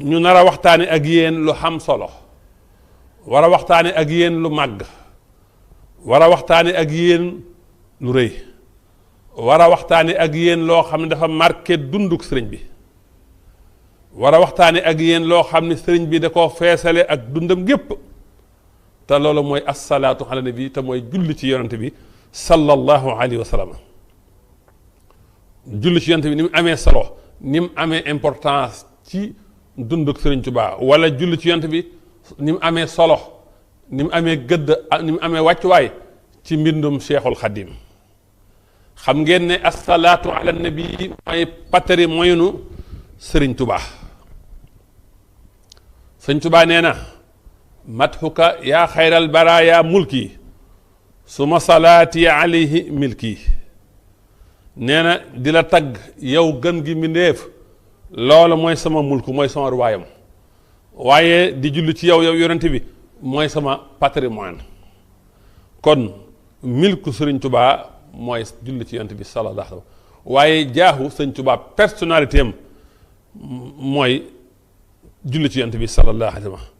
ñu nar a waxtaane ak yéen lu xam solo war a waxtaane ak yéen lu màgg war a waxtaane ak yéen lu rëy war a waxtaane ak yéen loo xam ne dafa marqué dunduk sëriñ bi war a waxtaane ak yéen loo xam ne sëriñ bi da koo feesale ak dundam gépp te loolu mooy assalaatu ala nabi te mooy julli ci yonante bi sallallahu alayhi wa sallam julli ci yonante bi ni mu amee solo ni mu amee importance ci dunduk sëriñ Tuubaa wala julli ci yonante bi ni mu amee solo ni mu amee gëdd ni mu amee wàccuwaay ci mbindum Cheikhul Xadim xam ngeen ne assalaatu ala nabi mooy patrimoine sëriñ Tuubaa sëriñ Tuubaa nee na madhuka yaa xayral baraaya mulki suma salaati alayhi milki nee na di la tagg yow gën gi mbindéef loolu mooy sama mulku mooy sama ruwaayam waaye di julli ci yow yonente bi mooy sama patrimoine kon milku sëriñ Tuubaa mooy julli ci yonente bi sallallahu alayhi wa sallam waaye jaaxu sëriñ Tuubaa personnalité am mooy julli ci yonente bi sallallahu alayhi wa sallam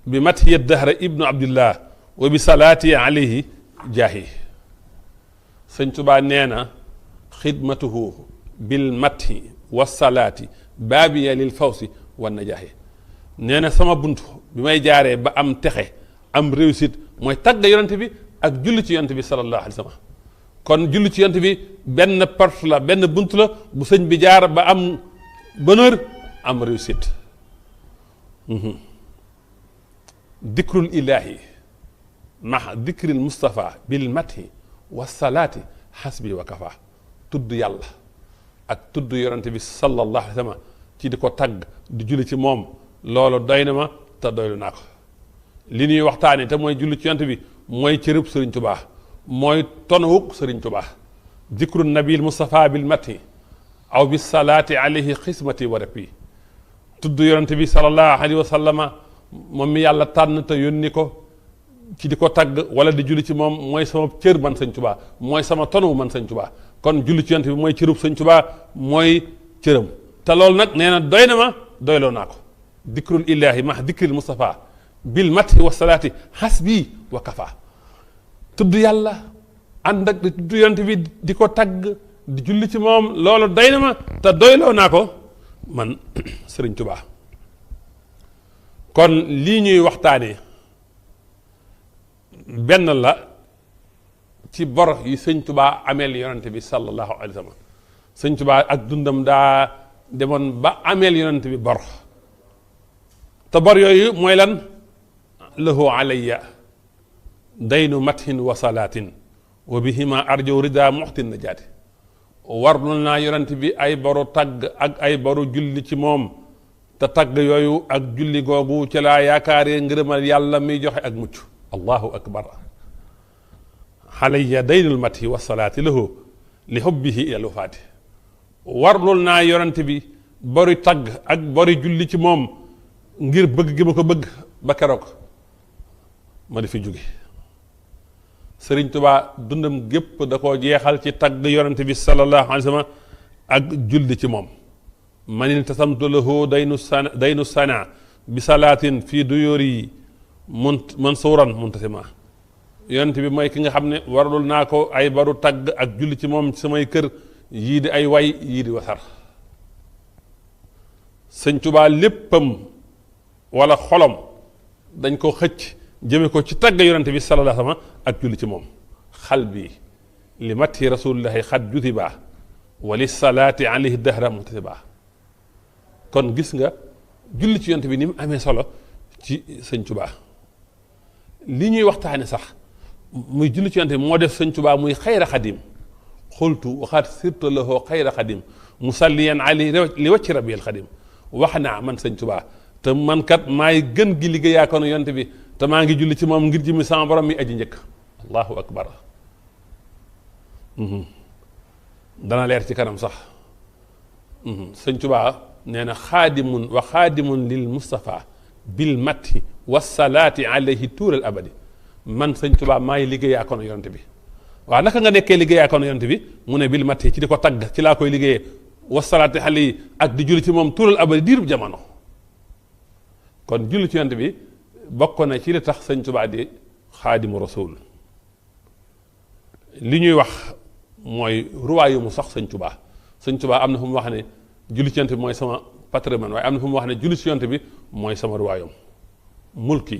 bi matiya dahra ibnu abdillah wa bi salaati alayhi jaahi sëriñ Tuubaa nee na xidmatuhu bil mathi wa salaati baabiya lil fawsi wa najaahi nee na sama bunt bi may jaaree ba am texe am réussite mooy tagg yonent bi ak julli ci yonent bi sallallahu alayhi wa sallam kon julli ci yonent bi benn porte la benn bunt la bu sëñ bi jaar ba am bonheur am réussite dikrul ilahi maha dikril mustafa bil mathi wa salaati xasbi wa kafa tudd yàlla ak tudd yonent bi sallallahu alayhi wa sallam ci di ko tagg di julli ci moom loolu doy na ma te doylu naa ko li ñuy waxtaane te mooy julli ci yonent bi mooy cërëb sëriñ Tuubaa mooy tonawuk sëriñ Tuubaa dikru nabil mustafa bil mati aw bis salaati alayhi xismati wa rabbi tudd yonent bi sallallahu alayhi wa sallama moom mi yàlla tànn te yónni ko ci di ko tagg wala di julli ci moom mooy sama cër man sëñ Tuubaa mooy sama tonawu man sëñ Tuubaa kon julli ci yonent bi mooy cërëb sëñ Tuubaa mooy cëram te loolu nag nee na doy na ma doyloo naa ko dikrul ilahi ma dikril mustafa bil mathi wa salaati hasbi wa kafa tudd yàlla ànd ak di tudd yonent bi di ko tagg di julli ci moom loolu doy na ma te doyloo naa ko man sëriñ Tuubaa kon lii ñuy waxtaanee benn la ci bor yi sëñ Tuubaa ameel yonent bi sallallahu alayhi wa sallam sëñ Tuubaa ak dundam daa demoon ba ameel yonent bi bor te bor yooyu mooy lan lahu alayya daynu mathin wa salaatin wa bihima arjow rida muxtin najaati warlu naa yonent bi ay boru tagg ak ay boru julli ci moom te tagg yooyu ak julli googu ci laa yaakaaree ngërëmal yàlla miy joxe ak mucc allahu akbar alayya daynul mathi wa salaati lahu li hubbihi ila wafaati warlul naa yonent bi bori tagg ak bori julli ci moom ngir bëgg gi ma ko bëgg ba keroog ma di fi jóge sëriñ Tuubaa dundam gépp da koo jeexal ci tagg yonent bi sallallahu alayhi wa sallam ak julli ci moom man iltasamtu lahu daynu sana bi salaatin fii duyóori yi mansuuran muntasima yonent bi mooy ki nga xam ne warlul naa ko ay baru tagg ak julli ci moom ci samay kër yii di ay way yii di wasar sëñ Tuubaa léppam wala xolom dañ ko xëcc jëme ko ci tagg yonent bi sallallahu alayhi wa sallam ak julli ci moom xal bi li matti rasulillahi xat jutiba wa li salaati alayhi dahra muhtasiba kon gis nga julli ci yonent bi ni mu amee solo ci sëñ Tuubaa li ñuy waxtaane sax muy julli ci yonent bi moo def sëñ Tuubaa muy xayra xadim xultu waxaat sirtu lahu xayra xadim musalliyan ali li wacci rabbil xadim wax naa man sëñ Tuubaa te man kat maay gën gi liggéeyaa ko yonent bi te maa ngi julli ci moom ngir jëmmi sama borom mi aji njëkk allahu akbar dana leer ci kanam sax sëñ Tuubaa nee na xaadimun wa xaadimun lil Mustafa bil matti wa salaati alayhi tuural abadi man sëñ Tuubaa maay liggéeyaa ko yonent bi waaw naka nga nekkee liggéeyaa ko yonent bi mu ne bil matti ci di ko tagg ci laa koy liggéeyee wa salaati alayhi ak di julli ci moom tuural abadi diirub jamono kon julli ci yonent bi bokk na ci li tax sëñ Tuubaa di xaadimu rasul li ñuy wax mooy ruwaayu mu sax sëñ Tuubaa am na fu mu wax ne julli ci yonent bi mooy sama patrimoine waaye am na fu mu wax ne julli ci yonent bi mooy sama ruwaayum mulki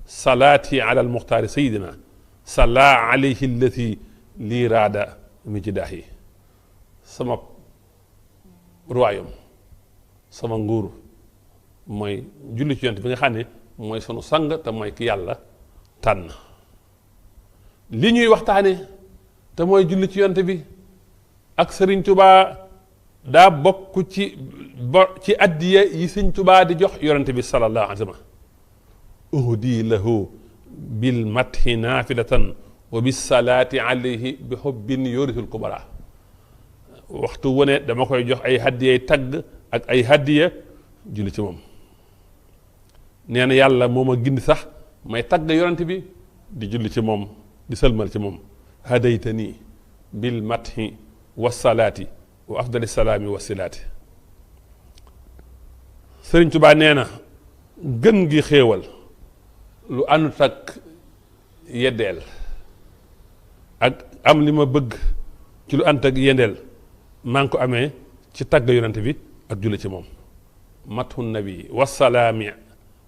salaati ala al muxtaari sayidina salla alayhi allati lii raada mi ci daax yi sama ruwaayum sama nguur mooy julli ci yonent bi nga xam ne mooy sunu sang te mooy ki yàlla tànn li ñuy waxtaane te mooy julli ci yonent bi ak Sëriñ Tubaa daa bokk ci addiya yi Sëriñ Tubaa di jox yonent bi sallallahu alayhi wa sallam uhdi lahu bil mathi naafilatan wa bis salaati alayhi bi xubbin yurisul kubara waxtu wu ne dama koy jox ay haddiyay tagg ak ay haddiya julli ci moom nee na yàlla moo ma gindi sax may tagg yonent bi di julli ci moom di sëlmal ci moom hadaytani bil mathi wa salaati wa afdali salaami wa silaati Sëriñ Tubaa nee na gën gi xéewal lu àndut ak yeddeel ak am li ma bëgg ci lu àndut ak yendeel maa ngi ko amee ci tagg yonent bi ak julli ci moom mathu nabi wasalaami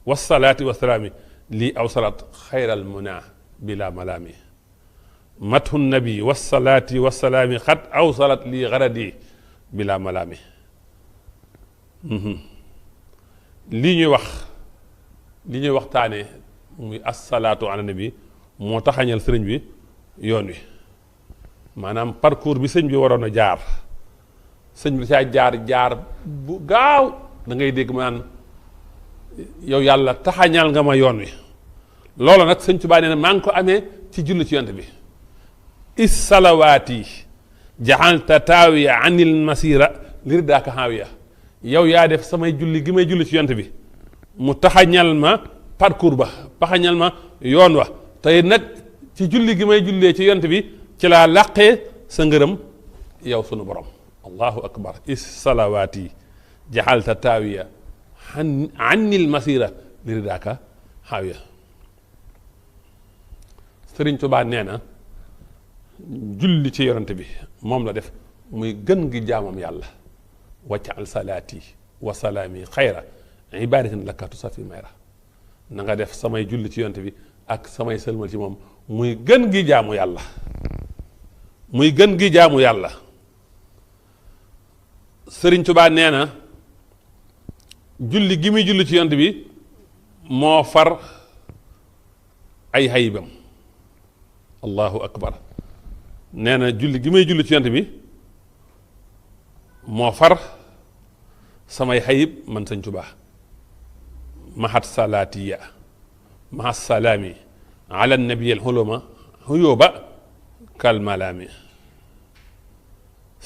wasalaati wasalaami lii aw salat xayral muna bila malaami mathu nabi wasalaati wasalaami xat aw salat lii garadi bila malaami lii ñuy waxtaane muy assalaatu ala nabi moo taxañal sëriñ bi yoon wi maanaam parcours bi sëñ bi waroon a jaar sëñ bi saa jaar bu gaaw da ngay dégg ma naan yow yàlla taxañal nga ma yoon wi loolu nag sëñ Tuubaa nee na maa ngi ko amee ci julli ci yonent bi is salawaati jaxalta taawiya anil masira lir daaka xaawiya yow yaa def samay julli gi may julli ci yonent bi mu taxañal ma parcours ba taxañal ma yoon wa tey nag ci julli gi may jullee ci yonent bi ci laa làqee sa ngërëm yow sunu borom allahu akbar is salawaati jaxalta taawiya anil masira lir daaka xaawiya Sëriñ Tuubaa nee na julli ci yonent bi moom la def muy gën gi jaamam yàlla waccal salaati wa salaami xayra ibadatin laka tusafi mayra na nga def samay julli ci yonent bi ak samay sëlmal ci moom muy gën gi jaamu yàlla muy gën gi jaamu yàlla Sëriñ Tuubaa nee na julli gi muy julli ci yonent bi moo far ay xayibam allahu akbar nee na julli gi may julli ci yonent bi moo far samay xayib man Sëñ Tuubaa mahat salaatiya mahat salaami ala nabiyil xuluma xuyóoba kalmalaami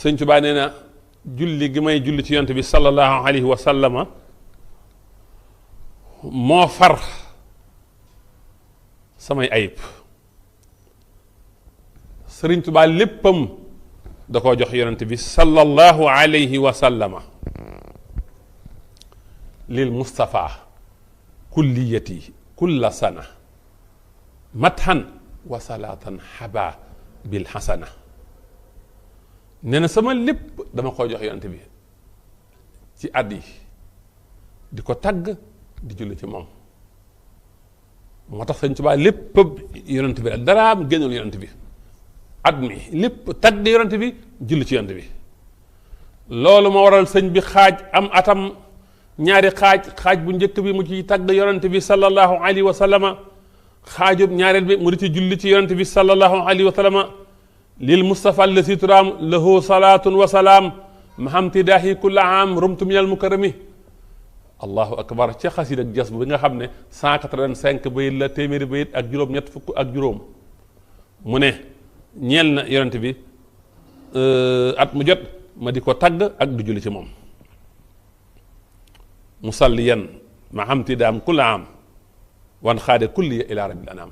Sëñ Tuubaa nee na julli gi may julli ci yonent bi sallallahu alayhi wa sallama moo far samay ayib Sëriñ Tuubaa léppam da koo jox yonent bi sallallahu alayhi wa sallama lil Mustafa kulliyati kulla sana mathan wa salaatan xaba bil xasana nee na sama lépp dama koo jox yonent bi ci at yi di ko tagg di julli ci moom moo tax Sëñ Tuubaa lépp yonent bi la daraam génnul yonent bi at mi lépp tagg yonent bi julli ci yonent bi loolu ma waral sëñ bi xaaj am atam ñaari xaaj bu njëkk bi mu ci tagg yonent bi sallallahu alayhi wa sallama xaajub ñaareel bi mu di ci julli ci yonent bi sallallahu alayhi wa sallama lil Mustafa allasi turaam lahu salaatun wa salaam mahamtidaahi kulla am rumtu minal mukarrami allahu akbar ca xasiid ak jas bi nga xam ne 185 bayit la téeméeri bayit ak juróom-ñett fukk ak juróom mu ne ñeel na yonent bi at mu jot ma di ko tagg ak du julli ci moom musalliyan ma hamtidaam kulla am wan xaade kulliya ila rabbil anam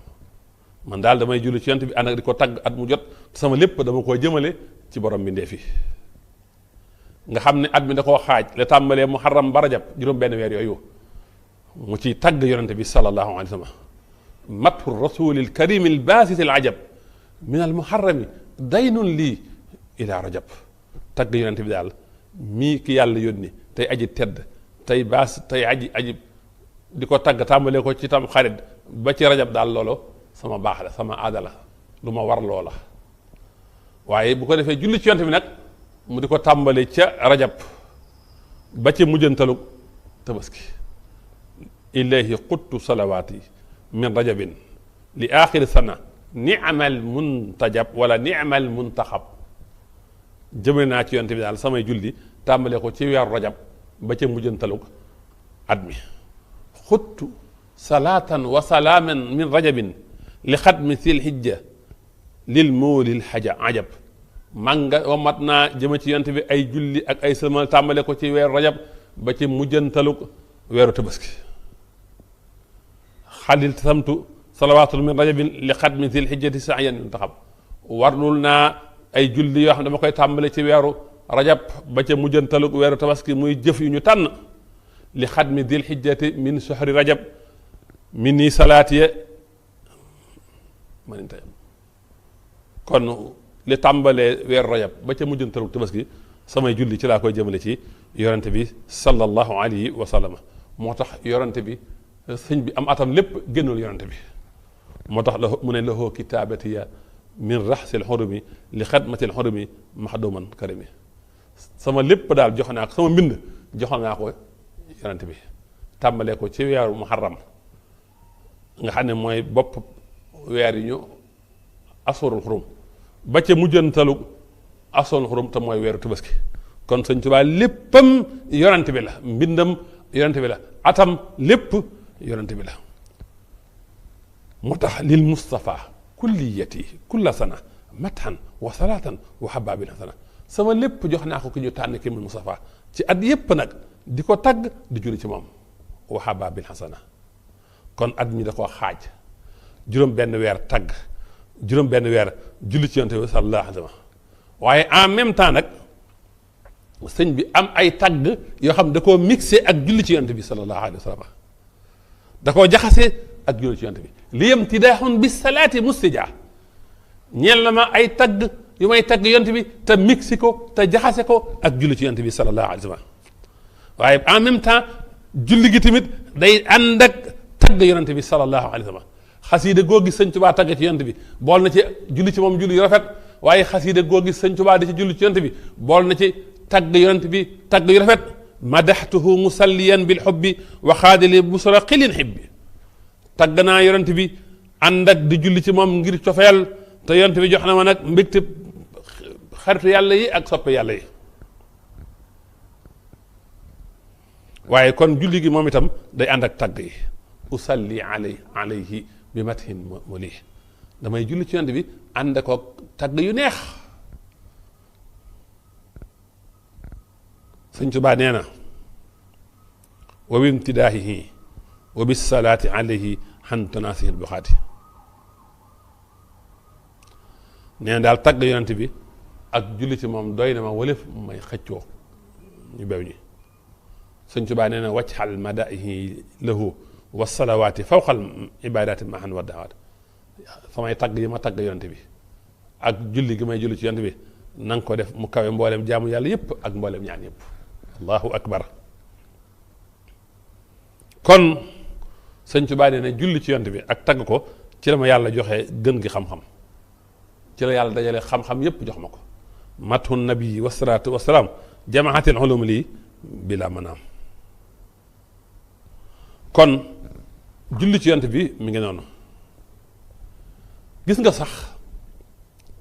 man daal damay julli ci yonent bi ànd ak di ko tagg at mu jot sama lépp dama koo jëmale ci borom bi ndeefi nga xam ne at mi da koo xaaj la tàmbalee muharram ba rajab juróom benn weer yooyu mu ci tagg yonente bi sallallahu alayhi wa sallam mathu rasulil karim al basit al ajab min al muharrami daynun lii ila rajab tagg yonente bi daal mii ki yàlla yónni tey aji tedd tey baas tey aji di ko tagg tàmbalee ko ci tam xarit ba ci rajab daal loolu sama baax la sama aada la lu ma war loola waaye bu ko defee julli ci yonente bi nag mu di ko tàmbale ca rajab ba ci mujjantalu tabaski ilayhi quttu salawaati min rajabin li axiri sana ni'mal muntajab wala ni'mal muntaxab jëme naa ci yonente bi daal samay julli tàmbale ko ci weeru rajab ba ca mujjantalu at mi xuttu salaatan wa salaaman min rajabin li xatmi sil hijja lil moolil xaja ajab manga wamat naa jëme ci yonent bi ay julli ak ay sëlmal tàmbale ko ci weeru rajab ba ci mujjantalu weeru tabaski xalil samtu salawaatul min rajabin li xatmi sil hijjati sa'yan taxab warlul naa ay julli yoo xam ne dama koy tàmbale ci weeru rajab ba ca mujjantalu weeru tabaski muy jëf yu ñu tànn li xatmi dil hijjati min shahri rajab min nii salaatiye kon li tàmbalee weeru rajab ba ca mujjantalu tabaski samay julli ci laa koy jëmale ci yorante bi sallallahu alayhi wa sallam moo tax yorante bi sëñ bi am atam lépp génnul yorante bi moo tax la mu ne lahoo kitaabatiya min raxsil xurumi li xadmatil xurumi maxduman karimi sama lépp daal jox naa ko sama mbind joxal naa ko yorante bi tàmbalee ko ci weeru muharram nga xam ne mooy bopp weer yi ñu asurul xurum ba ca mujjantalu asurul xurum te mooy weeru tabaski kon sëñ Tuubaa léppam yonante bi la mbindam yonante bi la atam lépp yonante bi la moo tax lil Mustafa kulliyati kulla sana mathan wa salaatan wa hababin hasana sama lépp jox naa ko ki ñu tànn ki mu Mustafa ci at yépp nag di ko tagg di julli ci moom wa hababin hasana kon at mi da koo xaaj juróom benn weer tagg juróom benn weer julli ci yonent bi sallallahu alayhi wa sallam waaye en même temps nag sëñ bi am ay tagg yoo xam da koo mixé ak julli ci yonent bi sallallahu alayhi wa sallam da koo jaxase ak julli ci yonent bi li yam tidaaxun bi salaati mustija ñeel na ma ay tagg yu may tagg yonent bi te mixé ko te jaxase ko ak julli ci yonent bi sallallahu alayhi wa sallam waaye en même temps julli gi tamit day ànd ak tagg yonent bi sallallahu alayhi wa sallam xasiida goo gis sëñ Tuubaa tagg ci yonent bi bool na ci julli ci moom julli yu rafet waaye xasiida goo gis sëñ Tuubaa di ci julli ci yonent bi bool na ci tagg yonent bi tagg yu rafet madaxtuhu musalliyan bil xubbi wa xaadili busra xilin xibbi tagg naa yonent bi ànd ak di julli ci moom ngir cofeel te yonent bi jox na ma nag mbégte xaritu yàlla yi ak soppe yàlla yi waaye kon julli gi moom itam day ànd ak tagg yi usalli alayhi bi mathin mulih damay julli ci yonent bi ànd ko tagg yu neex sëñ Tuubaa nee na wa bi imtidaahihi wa bis salaati alayhi xan tanaasihi buxaati nee na daal tagg yonent bi ak julli ci moom doy na ma walef may xëccoo ñu bew ñi sëñ Tuubaa nee na wajxal madaihi lahu wa salawaati fawqal ibadaati mahan wa dawaat samay tagg yi ma tagg yonent bi ak julli gi may julli ci yonent bi na nga ko def mu kawe mboolem jaamu yàlla yépp ak mboolem ñaan yépp allahu akbar kon sëñ Tuubaa nee na julli ci yonent bi ak tagg ko ci la ma yàlla joxe gën gi xam-xam ci la yàlla dajale xam-xam yépp jox ma ko mathu nabii wasalaatu wasalaam jamaatil ulum lii bila manaam kon julli ci yonent bi mi ngi noonu gis nga sax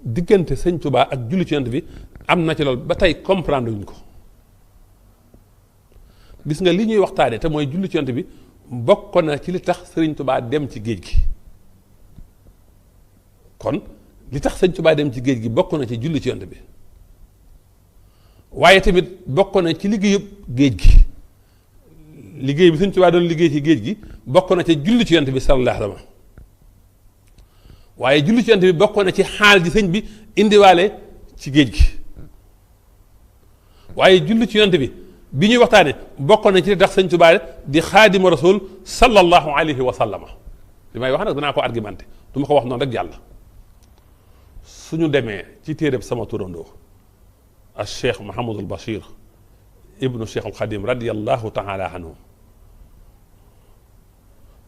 diggante sëñ Tuubaa ak julli ci yonent bi am na ci loolu ba tey comprendre wuñ ko gis nga li ñuy waxtaane te mooy julli ci yonent bi bokk na ci li tax sëriñ Tuubaa dem ci géej gi kon li tax sëñ Tuubaa dem ci géej gi bokk na ci julli ci yonent bi waaye tamit bokk na ci liggéeyub géej gi liggéey bi sëñ Tuubaa doon liggéey ci géej gi bokk na ci julli ci yonent bi sallallahu alayhi wa sallam waaye julli ci yonent bi bokk na ci xaal ji sëñ bi indiwaale ci géej gi waaye julli ci yonent bi bi ñuy waxtaane bokk na ci tax sëñ Tuubaa di xaadimu rasul sallallahu alayhi wa sallama li may wax nag danaa ko argumenté du ma ko wax noonu rek jàll. suñu demee ci téereb sama turandoo al cheikh Mouhamadul Bachir ibnu cheikh al Xadim radiyallahu taala anhu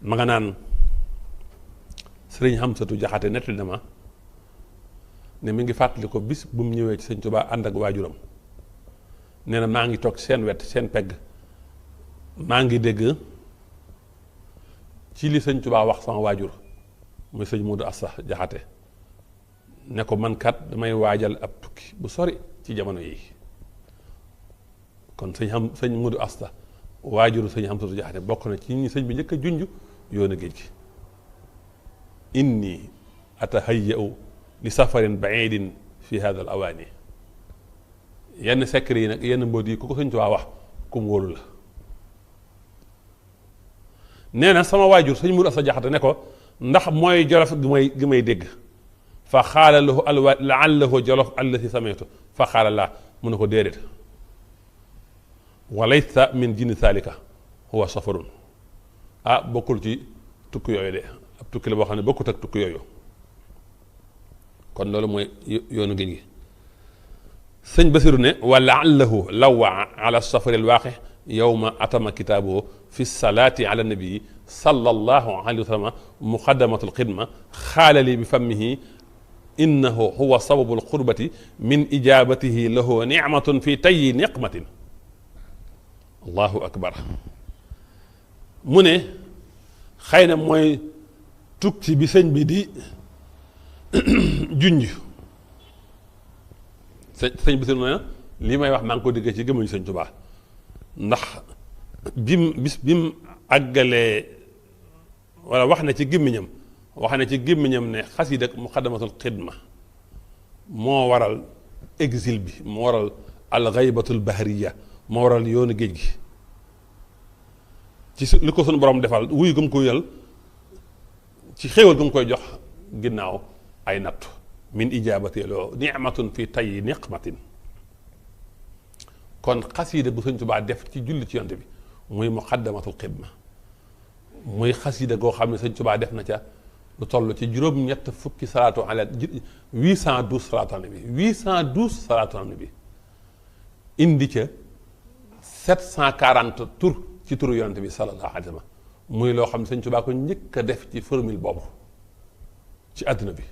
ma nga naan sëriñ Hamsatu Jaxate nettali na ma ne mi ngi fàttali ko bis bu mu ñëwee ci sëñ Tuubaa ànd ak waajuram nee na maa ngi toog seen wet seen pegg maa ngi dégg ci li sëñ Tuubaa wax sama waajur muy sëñ Moodu Asta Jaxate ne ko man kat damay waajal ab tukki bu sori ci jamono yi kon sëñ Moodu Asta waajuru sëñ Hamsatu Jaxate bokk na ci ñi sëñ bi njëkk a junj yoonu géej gi inni atahayyau li safarin baidin fi hada al awaani yenn secret yi nag yenn mbóot yi ku ko sëñ Tuubaa wax kum wóolu la nee na sama waajur sëñ Moodu Asta Jaxate ne ko ndax mooy jolof gi may dégg fa xaala lahu alwa laallahu jolof allati sameetu fa xaala laa mu ne ko déedéet walaysa min jinni saalika huwa safarun bokkul ci tukki yooyu de ab tukki la boo xam ne bokkut ak tukki yooyu kon loolu mooy yoonu géej gi sëñ Basiru ne wa laallahu lawa ala safari alwaaqi yowma atama kitaabuhu fi salaati ala nabii sallallahu alayhi wa sallam muqaddamatu alxidma xaala li bi fammihi innahu huwa sababu alqurbati min ijabatihi lahu nicmatun fi tayyi niqmatin allahu akbar mu ne xëy na mooy tukki bi sëñ bi di junj sëñ bi ne lii may wax maa ngi ko déggee ci gëmuñu sëñ Tuubaa ndax bim àggalee wala wax na ci gémmiñam ne xasida ak muqaddamatul xidma moo waral exil bi moo waral alxaybatul bahriya moo waral yoonu géej gi ci li ko sunu borom defal wuyu gëm ko yal ci xéewal gëm koy jox ginnaaw ay nattu min ijaabati loo ni'matun fi tayyi niqmatin kon xasida bu sëñ Tuubaa def ci julli ci yonte bi muy muqaddamatul xidma muy xasida goo xam ne sëñ Tuubaa def na ca lu toll ci juróom-ñett fukki salaatu ala 812 salaatu ala nabi 812 salaatu ala nabi indi ca 740 tur ci turu yonent bi sallallahu alayhi wa sallam muy loo xam ne sëñ Tuubaa ko njëkk a def ci formule boobu ci àdduna bi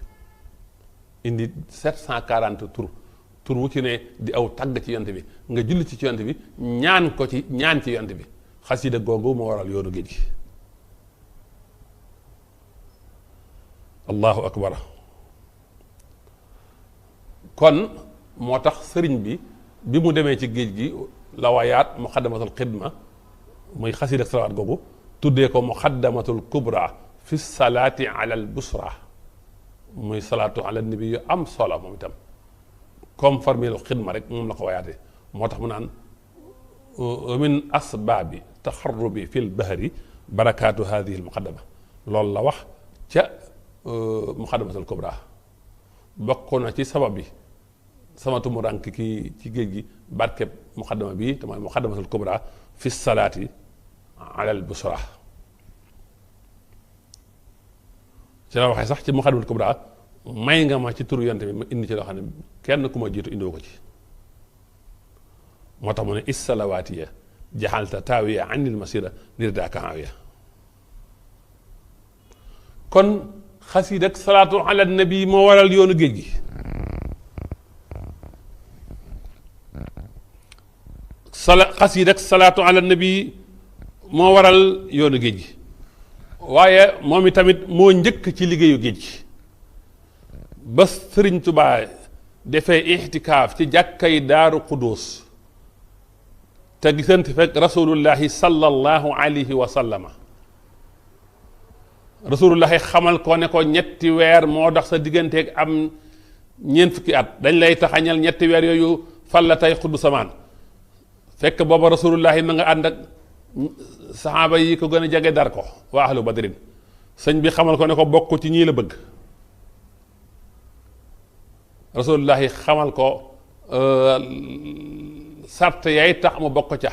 indi 740 tur wu ci ne di aw tagg ci yonent bi nga julli ci yonent bi ñaan ci yonent bi xasida googu moo waral yoonu géej gi allahu akbar kon moo tax sëriñ bi mu demee ci géej gi la wayaat muqaddamatul xidma muy xasida ak salawaat googu tuddee ko muqaddamatul kubra fi salaati ala al busra muy salaatu ala nabi yu am solo moom itam comme formule xidma rek moom la ko wayaatee moo tax mu naan min asbaabi taxarrubi fi l bahri barakaatu hadihi al muqaddama loolu la wax ca muqaddamatul kubra bokk na ci sabab bi sama tumurànk ki ci géej gi barkeb muqaddama bi te mooy muqaddamatul kubra fi salaati ala al busra ci la waxee sax ci muqaddamatul kubra may nga ma ci turu yonte bi ma indi ci loo xam ne kenn ku ma jiitu indiwoo ko ci moo tax mu ne issalawaatiya jaxalta taawiya anil masira nirdaaka aawiya kon xasiid ak salaatu ala nabi moo waral yoonu géej gi xasiid ak salaatu ala nabi moo waral yoonu géej gi waaye moom i tamit moo njëkk ci liggéeyu géej gi ba Sëriñ Tubaa defee ixtikaaf ci jàkkay Daaru Xudóos te gisante fekk rasulullahi sallallahu alayhi wa sallama rasulullahi xamal ko ne ko ñetti weer moo dox sa digganteeg am ñeent fukki at dañ lay taxañal ñetti weer yooyu fal la tey xuddu samaan fekk booba rasulullahi ma nga ànd ak saxaaba yi ko gën a jege dar ko waa ahlu badrin sëñ bi xamal ko ne ko bokk ci ñii la bëgg rasulullahi xamal ko sart yaay tax mu bokk ca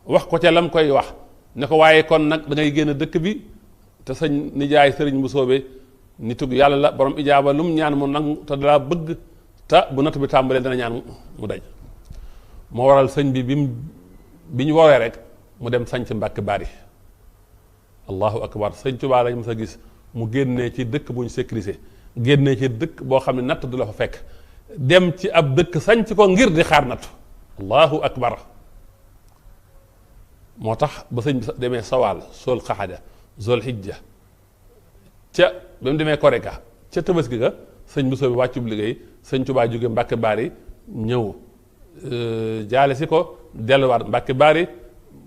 wax ko ca lam koy wax ne ko waaye kon nag da ngay génn dëkk bi te sëñ nijaay sëriñ bu soobee nitug yàlla la borom ijaaba lu mu ñaan mu nangu te dalaa bëgg te bu natt bi tàmbalee dana ñaan mu daj moo waral sëñ bi bi ñu woowee rek mu dem sañc Mbàkke Bari allahu akbar sëñ Tuubaa lañ mës a gis mu génnee ci dëkk bu ñu sécurisé génnee ci dëkk boo xam ne natt du la fa fekk dem ci ab dëkk sañc ko ngir di xaar natt allahu akbar moo tax ba sëñ bi demee sawaal sol xaxada zol hijja ca ba mu demee koreka ca tabaski ga sëñ bu soobi wàccub liggéey sëñ Tuubaa jóge Mbàkke Bari ñëw jaale si ko delluwaat Mbàkke Bari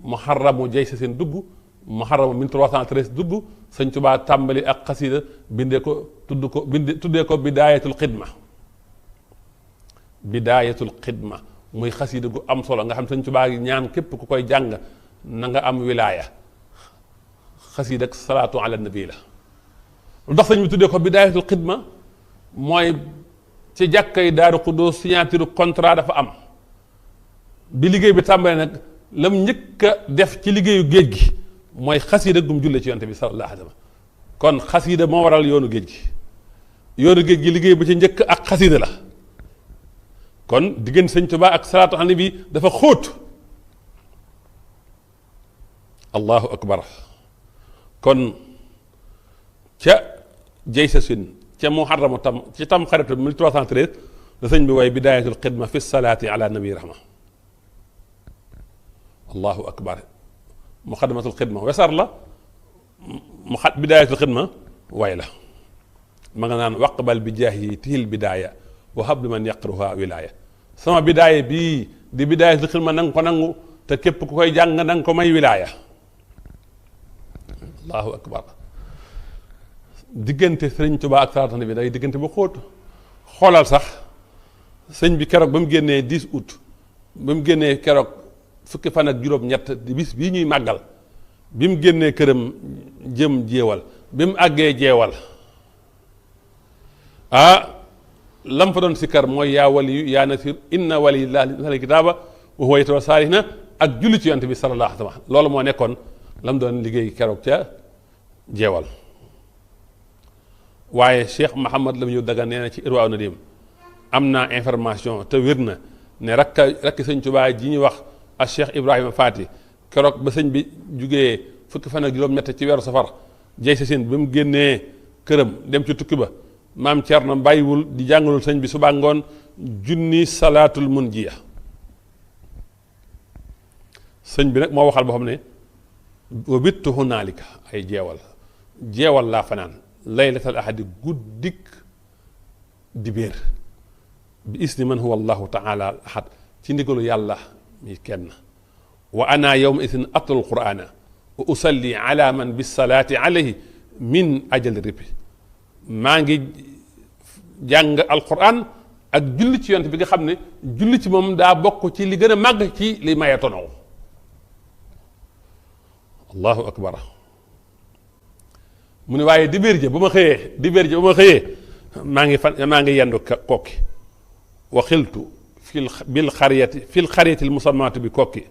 muharramu jay sa seen dugg muharramu 1313 dugg sëñ Tuubaa tàmbali ak xasida bindee ko tuddee ko bidaayatul xidma muy xasida gu am solo nga xam sëñ Tuubaa gi ñaan képp ku koy jàng na nga am wilaaya xasida ak salaatu ala nabi la lu tax sëñ bi tuddee ko bidaayatul xidma mooy ci jàkkay Daaru Xudoos signature contrat dafa am bi liggéey bi tàmbalee nag lam njëkk a def ci liggéeyu géej gi mooy xasida gum julle ci yonte bi sallallahu alayhi wa sallam kon xasida moo waral yoonu géej gi liggéey ba ci njëkk ak xasida la kon diggante sëñ Tuubaa ak salaatu ala nabi dafa xóot allahu akbar kon ca jay sa sin ca muharramu tam ci tam xaritu 1313 la sëñ bi way bidaayatul xidma fi salaati ala nabi rahma allahu akbar muxadamatul xidma wesar la bidaayatul xidma way la ma nga naan waqbal bi jaahi tihil bidaaya wa hab liman yaqruha wilaaya sama bidaaya bii di bidaayatul xidma na nga ko nangu te képp ku koy jàng na nga ko may wilaaya allahu akbar diggante sëriñ Tuubaa ak salaatu bi day diggante bu xóot xoolal sax sëñ bi keroog ba mu génnee 10 août ba mu génnee keroog fukki fan ak juróom-ñett di bis bii ñuy màggal bi mu génnee këram jëm jeewal bi mu àggee jeewal lam fa doon sikkar mooy yaa waliyu yaa nasir inna waliyallaahi nazzala kitaaba wa huwa yatawalla saalihiina ak julli ci yonent bi sallallaahu alayhi wa sallam loolu moo nekkoon lam doon liggéey keroog ca jeewal waaye Cheikh Mahamad la mu ñu daga nee na ci Irwaa Nadim am naa information te wér na ne rakki sëñ Tuubaa ji ñuy wax ak Cheikh Ibrahima Faati keroog ba sëñ bi jugee fukki fan ak juróom-ñett ci weeru safar jay sa seen ba mu génnee këram dem ci tukki ba maam Cerno bàyyiwul di jàngalul sëñ bi subaa ngoon junni salaatul munjiya sëñ bi nag moo waxal boo xam ne wa bittu hunaalika ay jeewal laa fanaan laylatal ahadi guddik dibéer bi isni man huwa allahu taala ahad ci ndigalu yàlla mi kenn wa ana yawma idin atlul qur'ana wa usalli ala man bisalaati alayhi min ajali ribi maa ngi jàng alquran ak julli ci yonent bi nga xam ne julli ci moom daa bokk ci li gën a màgg ci li maye tonaw allahu akbar mu ne waaye dibéer ja ba ma xëyee maa ngi yendu kokki wa xiltu bil xariyati al musammaatu bi kokki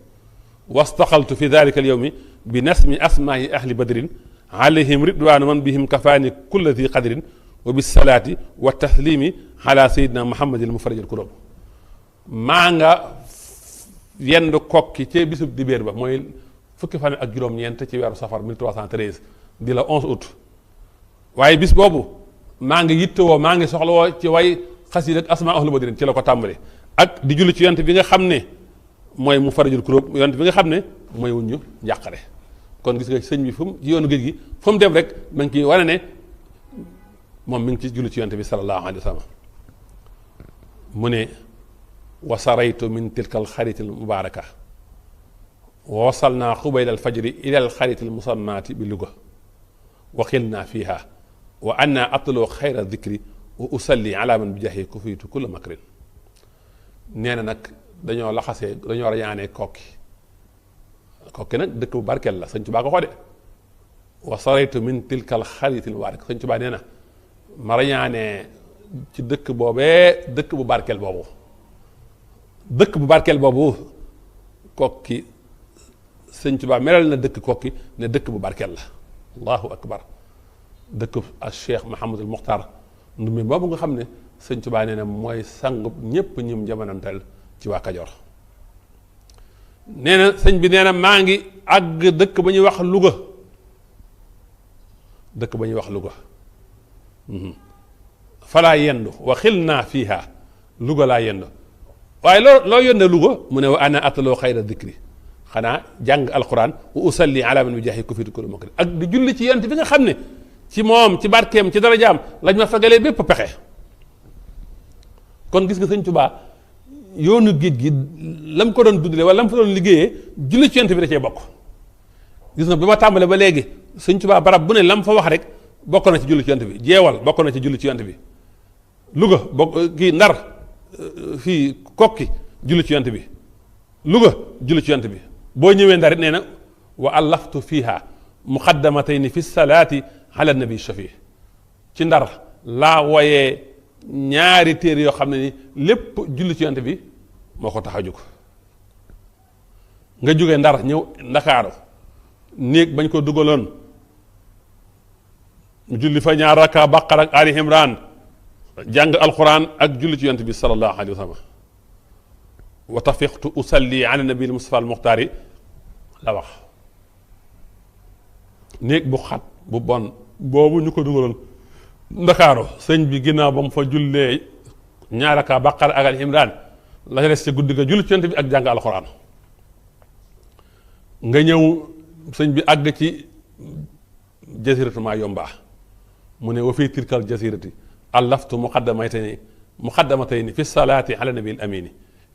wastaxaltu fi dalika al yawmi bi nasmi asmaa'i ahli badrin alayhim ridwaanu man bihim kafaani kulla di qadrin wa bisalaati wa taslimi ala sayidina muhammadil mufarrij al kurab maa nga yendu kokki ci bisub dibéer ba mooy fukki fan ak juróom-ñeent ci weeru safar 1313 di la 11 août waaye bis boobu maa ngi yittewoo maa ngi soxlawoo ci way xasiida ak asmaa ahlu badrin ci la ko tàmbali ak di julli ci yonent bi nga xam ne mooy mu farajul kuróob yonent bi nga xam ne mooy wuñu njàqare kon gis nga sëñ bi fu mu ci yoonu géej gi fu mu dem rek ma ngi ciy wane ne moom mi ngi ci julli ci yonent bi sallallahu alayhi wa sallam mu ne wasaraytu min tilka alxariti almubaraka wa wasalnaa xubayla alfajri ila alxariti almusammaati bi Luga wa xilnaa fiiha wa anna atlu xayra dikri wa usalli ala man bi jaxee ku fiitu kulla makrin nee na nag dañoo rañaanee kokki nag dëkk bu barkeel la sëñ Tuubaa ko xoo de wa saraytu min tilka al xaritil mubaarak sëñ Tuubaa nee na ma rañaanee ci dëkk boobee dëkk bu barkeel boobu dëkk bu barkeel boobu Kokki sëñ Tuubaa melal na dëkk Kokki ne dëkk bu barkeel la allahu akbar dëkk ak Cheikh Mahamadul Muxtaar Ndumbe boobu nga xam ne sëñ Tuubaa nee na mooy sang ñépp ñim jamonanteel ci waa Kajoor nee na sëñ bi nee na maa ngi àgg dëkk ba ñuy wax Louga dëkk ba ñuy wax Louga falaa yendu wa xil naa fiiha Louga laa yendu waaye loo yónnee Louga mu ne wa ana ataloo xayra dikri xanaa jàng alquran wa usalli ala man bi jaahi ku fiitu kullu mukrim ak di julli ci yent bi nga xam ne ci moom ci barkeem ci darajaam lañ ma fagalee bépp pexe kon gis nga sëñ Tuubaa yoonu géej gi lam ko doon dundale wala lam fa doon liggéeyee julli ci yent bi da cee bokk gis nga bi ma tàmbalee ba léegi sëñ Tuubaa barab bu ne lam fa wax rek bokk na ci julli ci yent bi jeewal bokk na ci julli ci yent bi Louga bokk kii Ndar fii Kokki julli ci yent bi Louga julli ci yent bi boo ñëwee Ndar it nee na wa allaftu fiiha muqaddamatayni fi salaati ala nabi shafi ci Ndar laa woyee ñaari téere yoo xam ne ni lépp julli ci yonent bi moo ko tax a jóg nga jóge Ndar ñëw Ndakaaru néeg bañ ko dugaloon julli fa ñaar rakka Baqara ak Ali Imran jàng alquran ak julli ci yonent bi sallallahu alayhi wa sallam wa tafiqtu usalli ala nabi al Mustafa al Muxtaari la wax néeg bu xat bu bon boobu ñu ko dugaloon Ndakaaru sëñ bi ginnaaw ba mu fa jullee ñaar rakka Baqara ak Ali Imran la ca des ci guddi ga julli ci yonent bi ak jàng alquran nga ñëw sëñ bi àgg ci jasiratu maa yomba mu ne wa fii tilkal jasirati allaftu muqaddamatayni fi salaati ala nabi al amini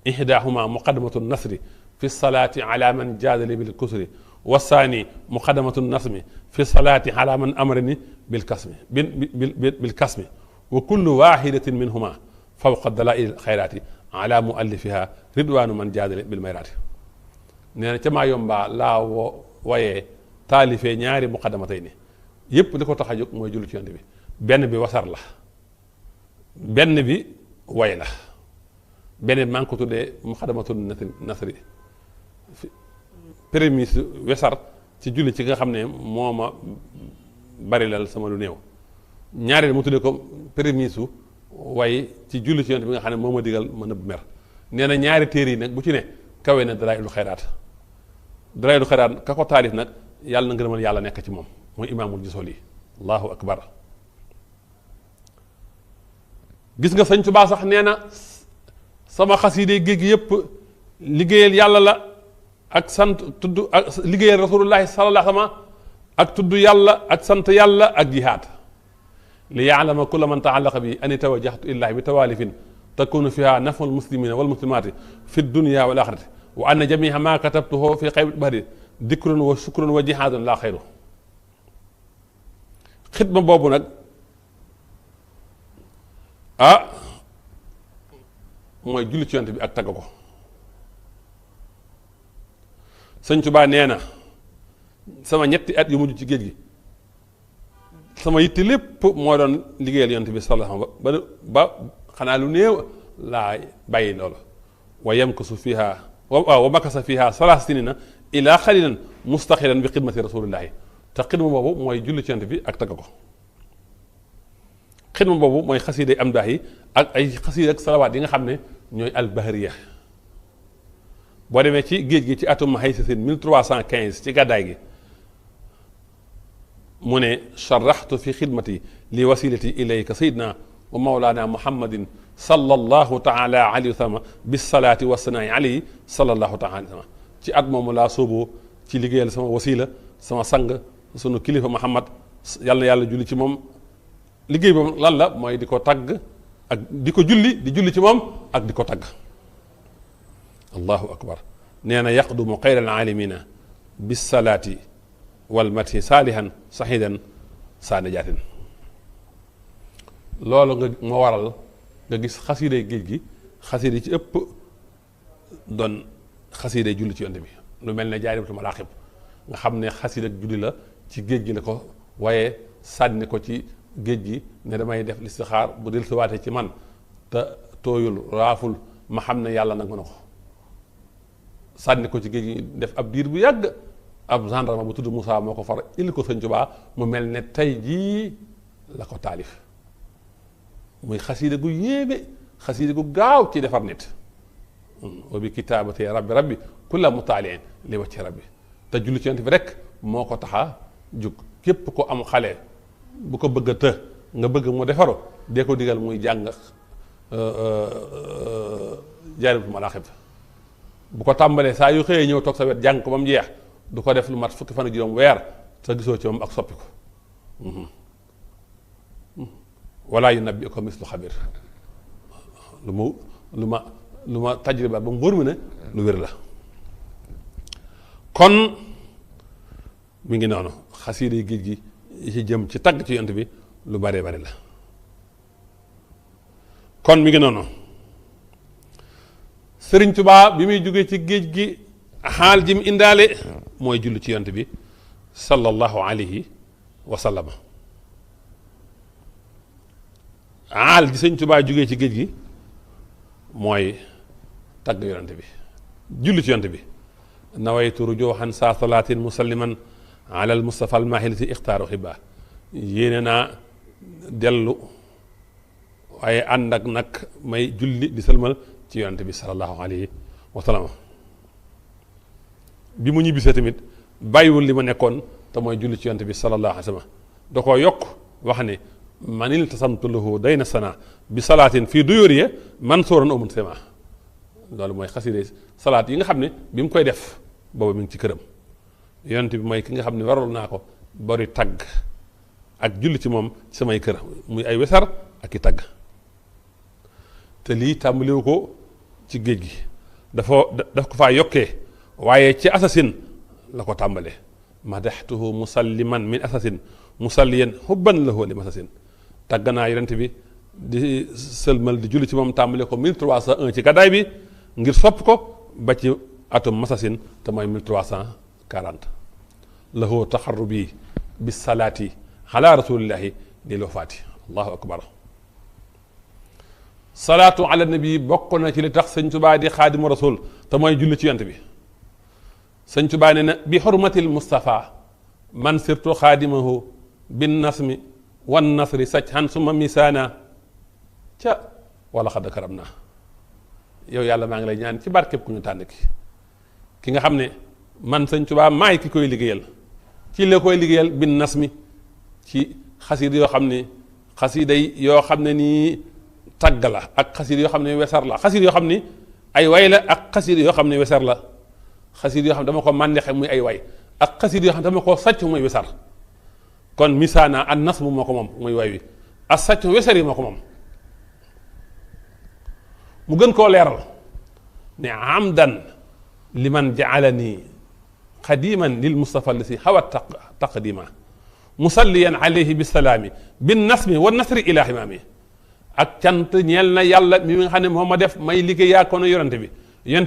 ihdahuma muqaddamatu nasri fi salaati ala man jaadali bil kusri wasaani muqaddamatu nasmi fi salaati ala man amarani bil kasmi wa kullu wahidatin minhuma fawqa dalail xayraati ala muallifiha ridwanu man jaadali bil mayraati nee na ca maa yomba laa woyee taalifee ñaari muqaddamatayni yépp li ko tax a jóg mooy julli ci yonent bi benn bi wasar la benn bi way la benn bi maa ngi ko tuddee muqaddamatul nasri prémisse wesar ci julli ci nga xam ne moo ma bari lal sama lu néew ñaareel mu tuddee ko prémisse way ci julli ci yonent bi nga xam ne moo ma digal ma nëbb mer nee na ñaari téere yi nag bu ci ne kawe na dalaa'ilul xayraat dalaa'ilul xayraat ka ko taalif nag yàlla na ngërëmal yàlla nekk ci moom mooy imaamul Jusoli allahu akbar gis nga sëñ Tuubaa sax nee na sama xasiide géej gi yépp liggéeyal yàlla la ak sant tudd ak liggéeyal rasulullahi sallallahu alayhi wa sallam ak tudd yàlla ak sant yàlla ak jihaad li yaalama kulla man taallaqa bi ani tawajjahtu illahi bi tawaalifin takunu fiha naful muslimina wal muslimaati fi dunya wal axirati wa anna jamiha ma katabtuhu fi xaybil bahri dikrun wa shukrun wa jihaadun laa xayru xidma boobu nag mooy julli ci yonent bi ak tagg ko sëñ Tuubaa nee na sama ñetti at yu mujj ci géej gi sama yitte lépp moo doon liggéeyal yonent bi sallallahu alayhi wa sallam ba xanaa lu néew laa bàyyi loolu wa yamkusu fiha wa makasa fiha salaas sinina ila xalilan mustaxilan bi xidmati rasulillahi te xidma boobu mooy julli ci yonent bi ak tagg ko xidma boobu mooy xasiide am daax yi ak ay xasiide ak salawaat yi nga xam ne ñooy albahariya boo demee ci géej gi ci atum haysasin 1315 ci gàddaay gi mu ne sharaxtu fi xidmati li wasilati ilayka sayidna wa mawlana muhammadin sallallahu taala alayhi wa sallam bisalaati wasanaai alayhi sallallahu taala alayhi wa sallam ci at moomu laa sóoboo ci liggéeyal sama wasila sama sang sunu kilifa muhammad yàlla na yàlla julli ci moom liggéey boobu lan la mooy di ko tagg ak di ko julli di julli ci moom ak di ko tagg allahu akbar nee na yaqdumu xayra alalamina bisalaati walmati saalihan saxidan saanijaatin loolu nga moo waral nga gis xasiiday géej gi xasiida yi ci ëpp doon xasiiday julli ci yonte bi lu mel ne jaaribatul maraaxib nga xam ne xasiida ak julli la ci géej gi la ko waaye sànni ko ci géej gi ne damay def listixaar bu dellusiwaatee ci man te tooyul raaful ma xam ne yàlla nangu na ko sànni ko ci géej gi def ab diir bu yàgg ab gendarme bu tudd Moussa moo ko far indi ko sëñ Tuubaa mu mel ne tey jii la ko taalif muy xasiida gu yéeme xasiida gu gaaw ci defar nit wa bi kitaabati rabbi kulla mutaaliin li wacci rabbi te julli ci yonent bi rek moo ko taxa jug képp ko am xale bu ko bëgg a të nga bëgg mu defaru dee ko digal muy jàng Jaalibatul Maraaxib bu ko tàmbalee saa yu xëyee ñëw toog sa wet jàng ko ba mu jeex du ko def lu mat fukki fan ak juróom weer te gisoo ci moom ak soppi ko wala yunabbi'uka mislu xabir lu ma tajriba ba mu wóor mi ne lu wér la kon mi ngi noonu xasiida yi géej gi yi ci jëm ci tagg ci yonent bi lu bare bare la kon mi ngi noonu Sëriñ Tuubaa bi muy jógee ci géej gi xaal ji mu indaale mooy julli ci yonent bi sallallahu alayhi wa sallam xaal ji Sëriñ Tuubaa jógee ci géej gi mooy tagg yonent bi julli ci yonent bi nawaytu rujuhan saa salaatin musalliman ala al mustafa al mahilati ixtaaru xiba yéene naa dellu waaye ànd ak nag may julli di sëlmal ci yonent bi sallallahu alayhi wa sallam bi mu ñibbisee tamit bàyyiwul li ma nekkoon te mooy julli ci yonent bi sallallahu alayhi wa sallam da koo yokk wax ne manil tasamtu lahu dayna sana bi salaatin fii duyóoriya man sóoran amun sema loolu mooy xasida salaat yi nga xam ne bi mu koy def boobu mi ngi ci këram yonent bi mooy ki nga xam ne waral naa ko bari tagg ak julli ci moom ci samay kër muy ay wesar ak i tagg te lii tàmbaliwu ko ci géej gi daf ko faa yokkee waaye ci asasin la ko tàmbalee madaxtuhu musalliman min asasin musalliyan hubban lahu li masasin tagg naa yonent bi di sëlmal di julli ci moom tàmbale ko 1301 ci gàddaay bi ngir sopp ko ba ci atum masasin te mooy 1340 lahu taxarrubi bis salaati ala rasulillahi lil wafaati allahu akbar salaatu ala nabi bokk na ci li tax sëñ Tuubaa di xaadimu rasul te mooy julli ci yonent bi sëñ Tuubaa nee na bi xurmatil Mustafa man sirtu xaadimahu bin nasmi wan nasri sajhan summa misaana ca wala xadd karam naa yow yàlla maa ngi lay ñaan ci barkeb ku ñu tànn ki nga xam ne man sëñ Tuubaa maay ki koy liggéeyal ci la koy liggéeyal bin nasmi ci xasiid yoo xam ne xasiida yoo xam ne nii tagg la ak xasiid yoo xam ne wesar la xasiid yoo xam ni ay way la ak xasiid yoo xam ne wesar la xasiid yoo xam ne dama ko màndexe muy ay way ak xasiid yoo xam ne dama ko sàcc muy wesar kon misaana an nasmu moo ko moom muy way wi ak sàcc wesar yi moo ko moom mu gën koo leeral ne amdan liman jaalani qadiman lil mustafa lasi hawa taqdima musalliyan alayhi bisalaami bin nasmi wa nasri ila himaami ak cant ñeel na yàlla mi nga xam ne moo ma def may liggéey yaa kono yonente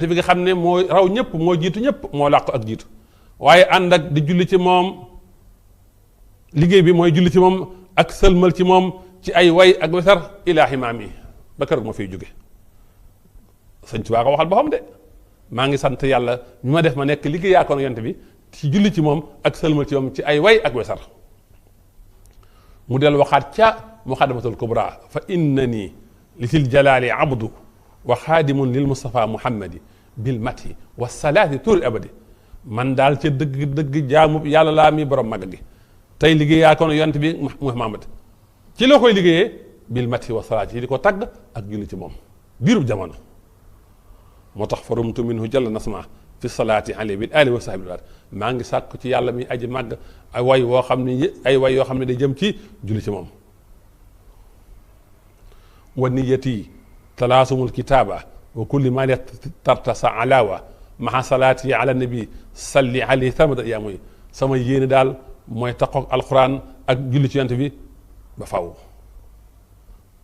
bi nga xam ne moo raw ñëpp moo jiitu ñëpp moo làqu ak jiitu waaye ànd ak di julli ci moom liggéey bi mooy julli ci moom ak sëlmal ci moom ci ay way ak wesar ila himaami ba keroog ma fiy jóge sëñ Tuubaa ko waxal boppam de maa ngi sant yàlla ñu ma def ma nekk liggéey yaa kono yonente bi ci julli ci moom ak sëlmal ci moom ci ay way ak wesar mu del waxaat ca muqaddamatul kubra fa innani li sil jalaali abdu wa xaadimun lil mustafa muhammadi bil mati wa salaati tuuri abadi man daal ca dëgg jaamu yàlla laa mi borom mag gi tey liggéey yaa kono yonent bi muhammad ci loo koy liggéeyee bil mati wa salaati yi di ko tagg ak julli ci moom diirub jamono moo tax farumtu minhu jalla nasma fi salaati alayhi bil ali wa sahbi maa ngi sàkk ci yàlla mi aji màgg ay way woo xam ne ay way yoo xam ne day jëm ci julli ci moom wa niyati talaasumul kitaaba wa kulli ma li tartasa alawa maha salaati ala nabi salli alayhi samada yaa mooy sama yéene daal mooy taqoog alquran ak julli ci yonent bi ba faw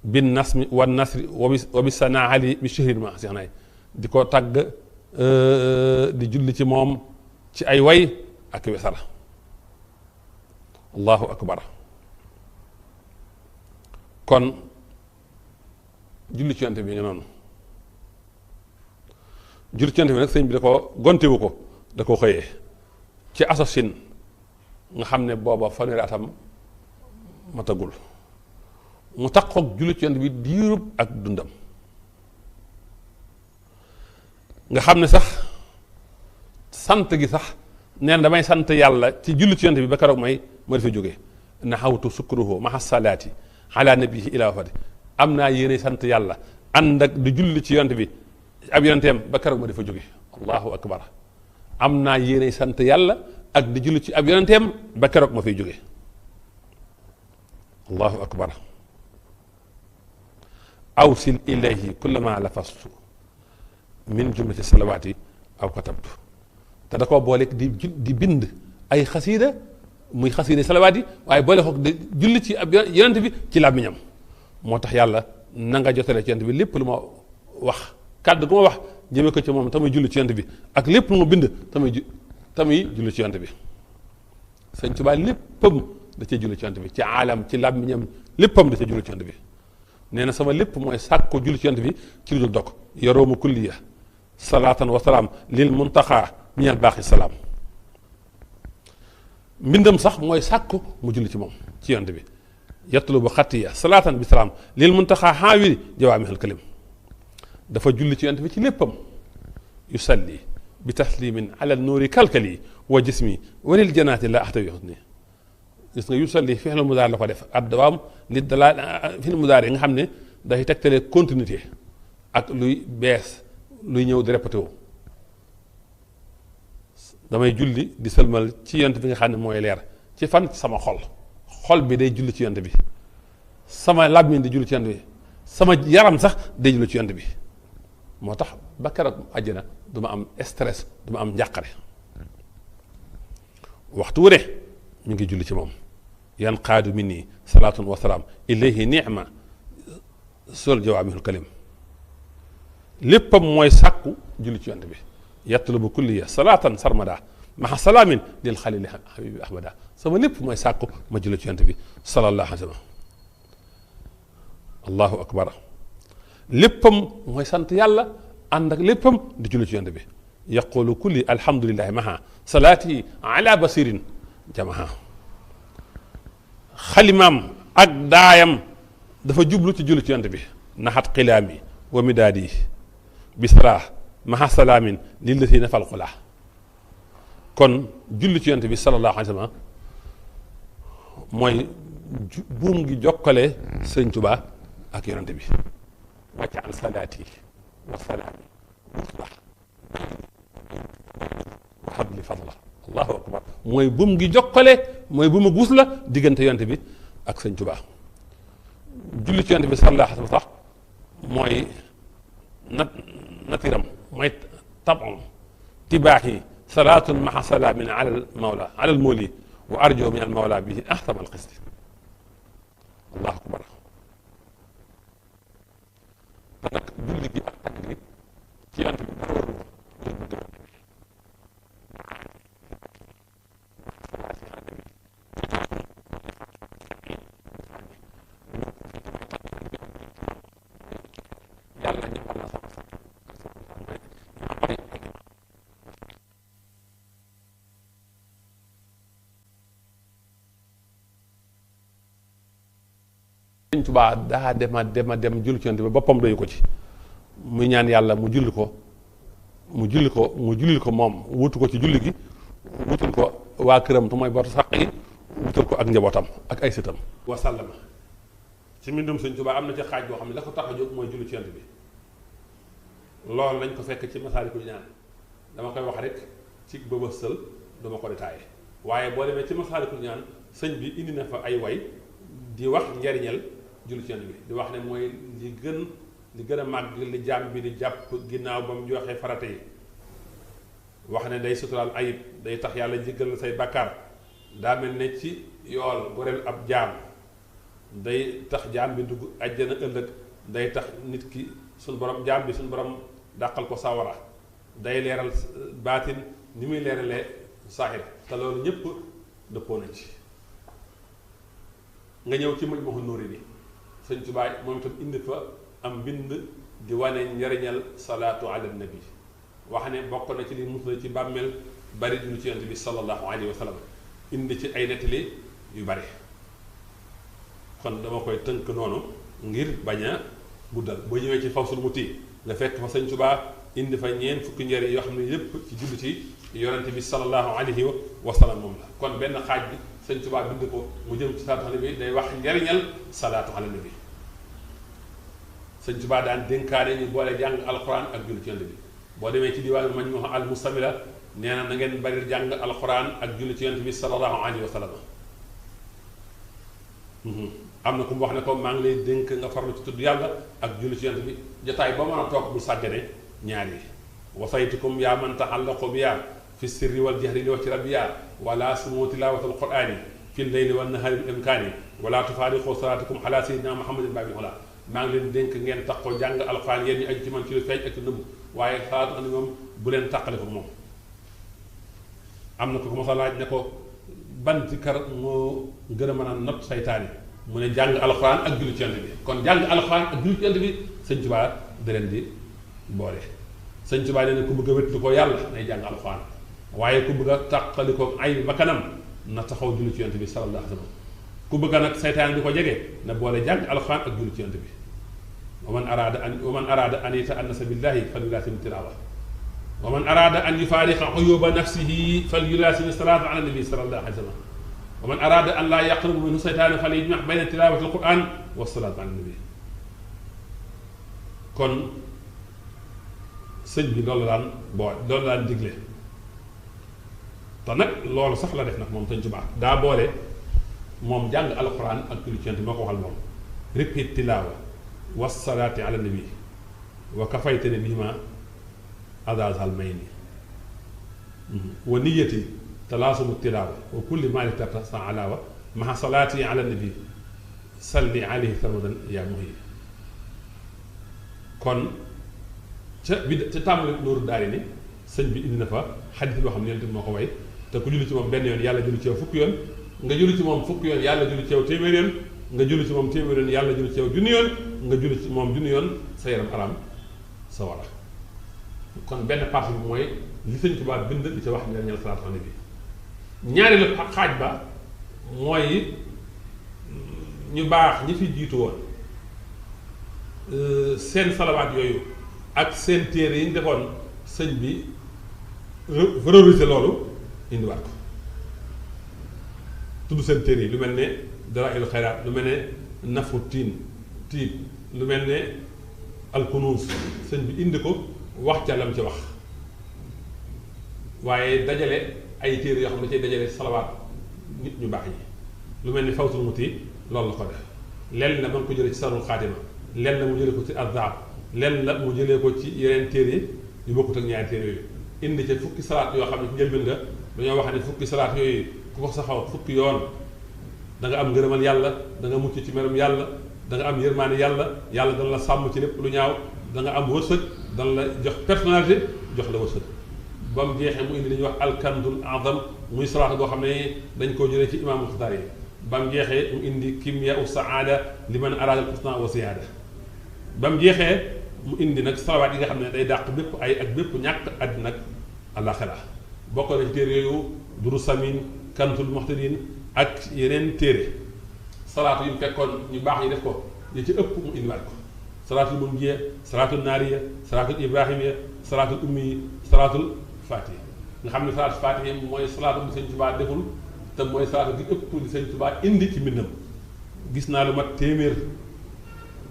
bin nasmi wa nasri wa bi sana ali bi shihrin ma seex naay di ko tagg di julli ci moom ci ay way ak wesara allahu akbar kon julli ci yonent bi nga noonu julli ci yonent bi nag sëñ bi da ko gontewu ko da ko xëyee ci asosin nga xam ne booba fanweeri atam matagul mu takkook julli ci yonent bi diirub ak dundam nga xam ne sax sant gi sax neen damay sant yàlla ci julli ci yonent bi ba keroog ma dafay jógee naxawtu sukruhu maha salaati ala nabihi ila wafati am naa yéene sant yàlla ànd ak di julli ci yonent bi ab yonenteem ba keroog ma dafa jóge allahu akbar am naa yéene sant yàlla ak di julli ci ab yonenteem ba keroog ma fay jóge allahu akbar awsil ilayhi kullama lafastu min jumlati salawaati aw katabtu te da koo boole di bind ay xasiida muy xasiida salawaat yi waaye boole xoog di julli ci ab yonent bi ci làmmiñam moo tax yàlla na nga jotale ci yonent bi lépp lu ma wax kàddu gu ma wax jëme ko ci moom tamay julli ci yonent bi ak lépp lu ma bind tamay julli ci yonent bi Sëñ Tuubaa léppam da cee julli ci yonent bi ci aalam ci làmmiñam léppam da cee julli ci yonent bi nee na sama lépp mooy sàkk ko julli ci yonent bi ci lu dul dog yoroomu kulliya salaatan wa salaam lil muntaxaa minal baaxi salaam mbindam sax mooy sàkku mu julli ci moom ci yonent bi yatlubu xattiya salaatan bi salaam lil muntaxaa xaawiri jawaamihal kalim dafa julli ci yonent bi ci léppam yusalli bi taslimin ala nuuri kalkali wa jismi walil janaati la axtawi husni gis nga yusalli fi'l mudaari la ko def ad dawaam li dalaa fi'l mudaari nga xam ne day tegtale continuité ak luy bees luy ñëw di répété wu damay julli di sëlmal ci yonent bi nga xam ne mooy leer ci fan sama xol bi day julli ci yonent bi sama làmmiñ di julli ci yonent bi sama yaram sax day julli ci yonent bi moo tax ba keroog àjjana du ma am stress du ma am njàqare waxtu wu ne ñu ngi julli ci moom yan qaadu minni salaatun wa salaam ilayhi ni'ma sol jawaamihul kalim léppam mooy sàkku julli ci yonent bi yatlubu kulliya salaatan sarmada maxa salaamin lil xalili habibi ahmada sama lépp mooy sàkku ma julli ci yonent bi sallallahu alayhi wa sallam allahu akbar léppam mooy sant yàlla ànd ak léppam di julli ci yonent bi yaqulu kulli alhamdulillahi maha salaati ala basirin jamaha xalimaam ak daayam dafa jublu ci julli ci yonent bi naxat xilaami wa midaadi bisra maha salaamin lillati nafal xula kon julli ci yonent bi sallallahu alayhi wa sallam mooy buum gi jokkale sëñ Tuubaa ak yonent bi wàcc an salaati wa salaami muslah wa habli fadla allahu akbar mooy buum gi jokkale mooy buumu guus la diggante yonent bi ak sëñ Tuubaa julli ci yonent bi sallallahu alayhi wa sallam sax mooy natiram mooy tabam tibaaxi salaatun maxa salaamin ala al mawla ala al mawli wa arjo min al mawla bihi ahsama al qisti allahu akbar te nag julli gi ak tagg gi ci yonent bi dara waru yàlla ñëppal na sama Sëñ Tuubaa daa dem julli ci yonent bi boppam doyu ko ci muy ñaan yàlla mu jullil ko moom wutu ko ci julli gi wutul ko waa këram te mooy bootu sàq yi wutul ko ak njabootam ak ay sëtam wasallama ci mbindum Sëñ Tuubaa am na ci xaaj boo xam ne la ko tax a jóg mooy julli ci yonent bi loolu lañ ko fekk ci Masaalikul Jinaan dama koy wax rek ci bëba sël dama ko détaillé waaye boo demee ci Masaalikul Jinaan sëñ bi indi na fa ay way di wax njariñal julli ci yonent bi di wax ne mooy li gën a màgg li jaam bi di jàpp ginnaaw ba mu joxee farata yi wax ne day suturaal ayib day tax yàlla jéggal la say bàkkaar daa mel ne ci yool goreel ab jaam day tax jaam bi dugg àjjana ëllëg day tax nit ki suñ borom jaam bi suñ borom dàqal ko sawara day leeral baatin ni muy leeralee saaxir te loolu ñépp dëppoo nañ ci nga ñëw ci Majmahun Nurayni Sëñ Tuubaa moom itam indi fa am mbind di wane njariñal salaatu ala nabi wax ne bokk na ci li musal ci bàmmeel bari julli ci yonent bi sallallahu alayhi wa sallam indi ci ay nettali yu bari kon dama koy tënk noonu ngir bañ a guddal boo ñëwee ci Fawzul Muti nga fekk fa Sëñ Tuubaa indi fa ñeent fukki njëriñ yoo xam ne yépp ci julli ci yonent bi sallallahu alayhi wa sallam moom la kon benn xaaj bi Sëñ Tuubaa bind ko mu jëm ci salaatu ala nabi day wax njariñal salaatu ala nabi Sëñ Tuubaa daan dénkaane ñu boole jàng alxuraan ak julli ci yonent bi boo demee ci diwaanu Majmuha al Mustamila nee na na ngeen bari jàng alxuraan ak julli ci yonent bi sallallahu alayhi wa sallam am na ku mu wax ne ko maa ngi lay dénk nga farlu ci tudd yàlla ak julli ci yonent bi jotaay ba mën a toog bu sàggane ñaar yi wasaytukum yaa man taxallaqu biya fi sirri wal jahri li wax ci rabbiya wala sumu tilawatul qur'ani fi leyli wan nahari bil imkaani wala tufaariqu salaatukum ala sayyidina muhammadin baabil ula maa ngi leen dénk ngeen tax ko jàng alxuraan yéen ñi aju ci man ci lu feeñ ak ci nëbbu waaye salaatu ani moom bu leen tàqale ko moom am na ko mos a laaj ne ko ban zikar moo gën a mën a not saytaani mu ne jàng alxuraan ak julli ci yonent bi kon jàng alxuraan ak julli ci yonent bi Sëñ Tuubaa da leen di boole Sëñ Tuubaa nee na ku bëgg a wétlu ko yàlla nay jàng alxuraan waaye ku bëgg a tàqali ko ay bakkanam na taxaw julli ci yonent bi sallallahu alayhi wa sallam ku bëgg a nag saytaan di ko jege na boole jàng alxuraan ak julli ci yonent bi wa man araada an yata'annasa billahi falyulaasim tilaawa wa man araada an yufaariqa uyuba nafsihi falyulaasim salaata ala nabi sallallahu alayhi wa sallam wa man araada an laa yaqruba minhu saytaanu falyajma' bayna tilaawati alquran wa salaatu ala nabi kon sëñ bi loolu daan loolu daan digle te nag loolu sax la def nag moom Sëñ Tuubaa daa boole moom jàng alquran ak julli ci yonent bi moo ko waxal moom rippi tilaawa wa salaati ala nabi wa kafaytani bihima adazal mayni wa niyati talaasumu tilaawa wa kulli maa litarta sa alaawa maha salaati ala nabi salli alayhi sarmadan yaa muhi kon ca tàmbali Nuuru Daarayni sëñ bi indi na fa xadis boo xam ne yonent bi moo ko way te ku julli ci moom benn yoon yàlla julli ci yow fukki yoon nga julli ci moom fukki yoon yàlla julli ci yow téeméer yoon nga julli ci moom téeméer yoon yàlla julli ci yow junni yoon nga julli ci moom junni yoon sa yaram araam sa wara kon benn partie bi mooy li Sëñ Tuubaa bind li ci wax njariñal salaatu ala nabi ñaareelu xaaj ba mooy ñu baax ñi fi jiitu woon seen salawaat yooyu ak seen téere yi ñu defoon sëñ bi valoriser loolu indiwaat ko tudd seen téere yi lu mel ne Dalaa'ilul Xayraat lu mel ne Nafu tiib lu mel ne Alkunuus sëñ bi indi ko wax ca lam ci wax waaye dajale ay téere yoo xam ne cay dajale salawaat nit ñu baax ñi lu mel ni Fawzul Muti loolu la ko def lenn la mën ko jëlee ci Sarul Xaatima lenn la mu jëlee ko ci Azzaab lenn la mu jëlee ko ci yeneen téere yu bokkut ak ñaari téere yooyu indi ca fukki salaat yoo xam ne ci njëlbéen nga dañoo wax ne fukki salaat yooyu ku ko saxaw fukki yoon da nga am ngërëmal yàlla da nga mucc ci merum yàlla da nga am yërmaane yàlla yàlla dana la sàmm ci lépp lu ñaaw da nga am wërsëg dana la jox personnalité jox la wërsëg ba mu jeexee mu indi li ñuy wax alkandul azam muy salaat boo xam ne dañ koo jëlee ci imaamul Xasaali yi ba mu jeexee mu indi kimya u saada li man araada al husna wa siyaada ba mu jeexee mu indi nag salawaat yi nga xam ne day dàq bépp ay ak bépp ñàkk àddina ak àllaaxira bokk na ci téere yooyu duru samin kantul muxtadin ak yeneen téere salaatu yu mu fekkoon ñu baax ñi def ko yi ci ëpp mu indiwaat ko salaatul munjiya salaatul naariya salaatul ibrahimiya salaatul ummiyi salaatul faatiha nga xam ne salaatul faatiha mooy salaatu bi Sëñ Tuubaa deful te mooy salaatu gi ëpp di Sëñ Tuubaa indi ci mbindam gis naa lu mat téeméer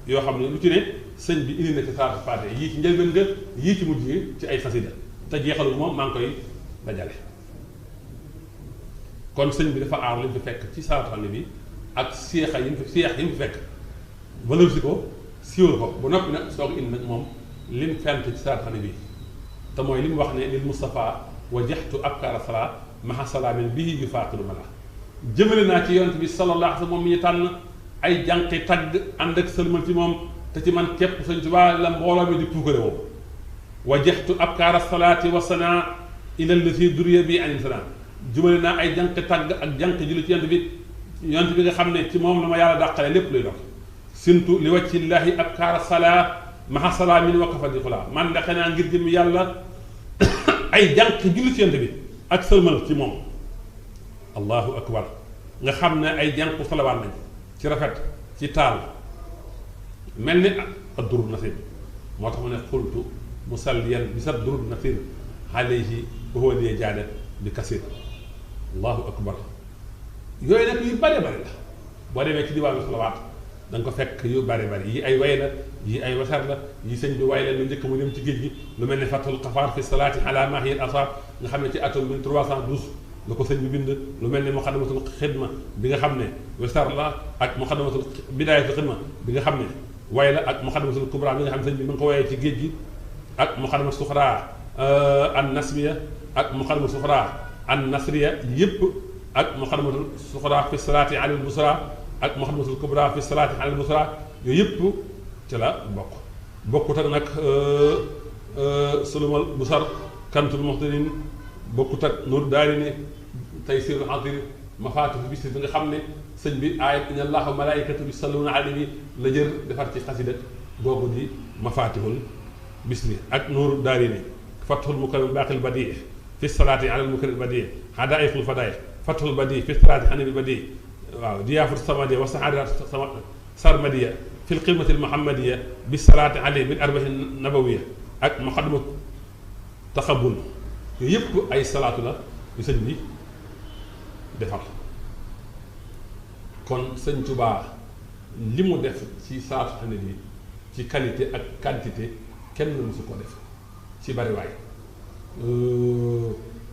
yoo xam ne lu ci ne sëñ bi indi na ci salaatul faatiha yii ci njëlbéen nga yii ci mujj gi ci ay xasida te jeexalu moom maa ngi koy dajale kon sëñ bi dafa aar li mu fi fekk ci salaatu ala nabi ak seexa yi mu fi fekk valoriser ko siiwal ko ba noppi nag soo ko indi nag moom lim fent ci salaatu ala nabi te mooy li mu wax ne lil Mustafa wajjahtu abkaara salaa maha salaamin bihi yufaaqidu mala jëmale naa ci yonent bi sallallahu alayhi wa sallam moom mi ñu tànn ay jànqi tagg ànd ak sëlmal ci moom te ci man képp Sëñ Tuubaa la mbooloo mi di puukare woo wajjahtu abkaara salaati wa sanaa ila allati duriya bi anin sanaa jumale naa ay jànqi tagg ak jànqi julli ci yonent bi nga xam ne ci moom la ma yàlla dàqale lépp luy dox sintu li wajhillaahi abkaara salaa maha salaamin wa kafa di xulaa man dexe naa ngir jëm yàlla ay jànq julli ci yonent bi ak sëlmal ci moom allahu akbar nga xam ne ay jànq salawaan nañ ci rafet ci taal mel ni ak durub nasir moo tax mu ne xultu musalliyan bi sa durub nasir alayhi wa huwa liya jaada bi kasir allahu akbar yooyu nag yu bare bare la boo demee ci diwaanu salawaat da nga ko fekk yu bare bare yi ay way la yi ay wasar la yi sëñ bi way la lu njëkk mu dem ci géej gi lu mel ne fathul xafaar fi salaati ala mahiyil asar nga xam ne ci atum 1312 la ko sëñ bi bind lu mel ne muqaddamatul xidma bi nga xam ne wasar la ak muqaddamatul bidaayatul xidma bi nga xam ne way la ak muqaddamatul kubra bi nga xam ne sëñ bi mu ngi ko wayee ci géej gi ak muqaddamat suxra an nasmiya ak muqaddamat suxra an nasriya yëpp ak muqaddamatul suxra fi salaati ala al busra ak muqaddamatul kubra fi salaati ala al busra yooyu yëpp ci la bokkut ak nag sulumal busar kantul muxtarin bokkut ak nur daari ne taysirul xadir mafaatihu bisri bi nga xam ne sëñ bi aayat inna allaha wa malaikatu yusalluna alayhi la jër defar ci xasida googu di mafaatihul bisri ak nur daari ne fathul mukarram baaqil badii fi salaati ala al mukarram badii hadaiqul fadaih fathul badii fi salaati ala al badii waaw diyaafatu samadiya wa sahadat sarmadiya fi lxidmati almuhammadiya bi salaati alayhi bil arbahi nabawiya ak muqaddamat taxabul yooyu yëpp ay salaatu la yu sëñ bi defar kon sëñ Tuubaa li mu def ci salaatu xane bi ci qualité ak quantité kenn mësu ko def ci bariwaay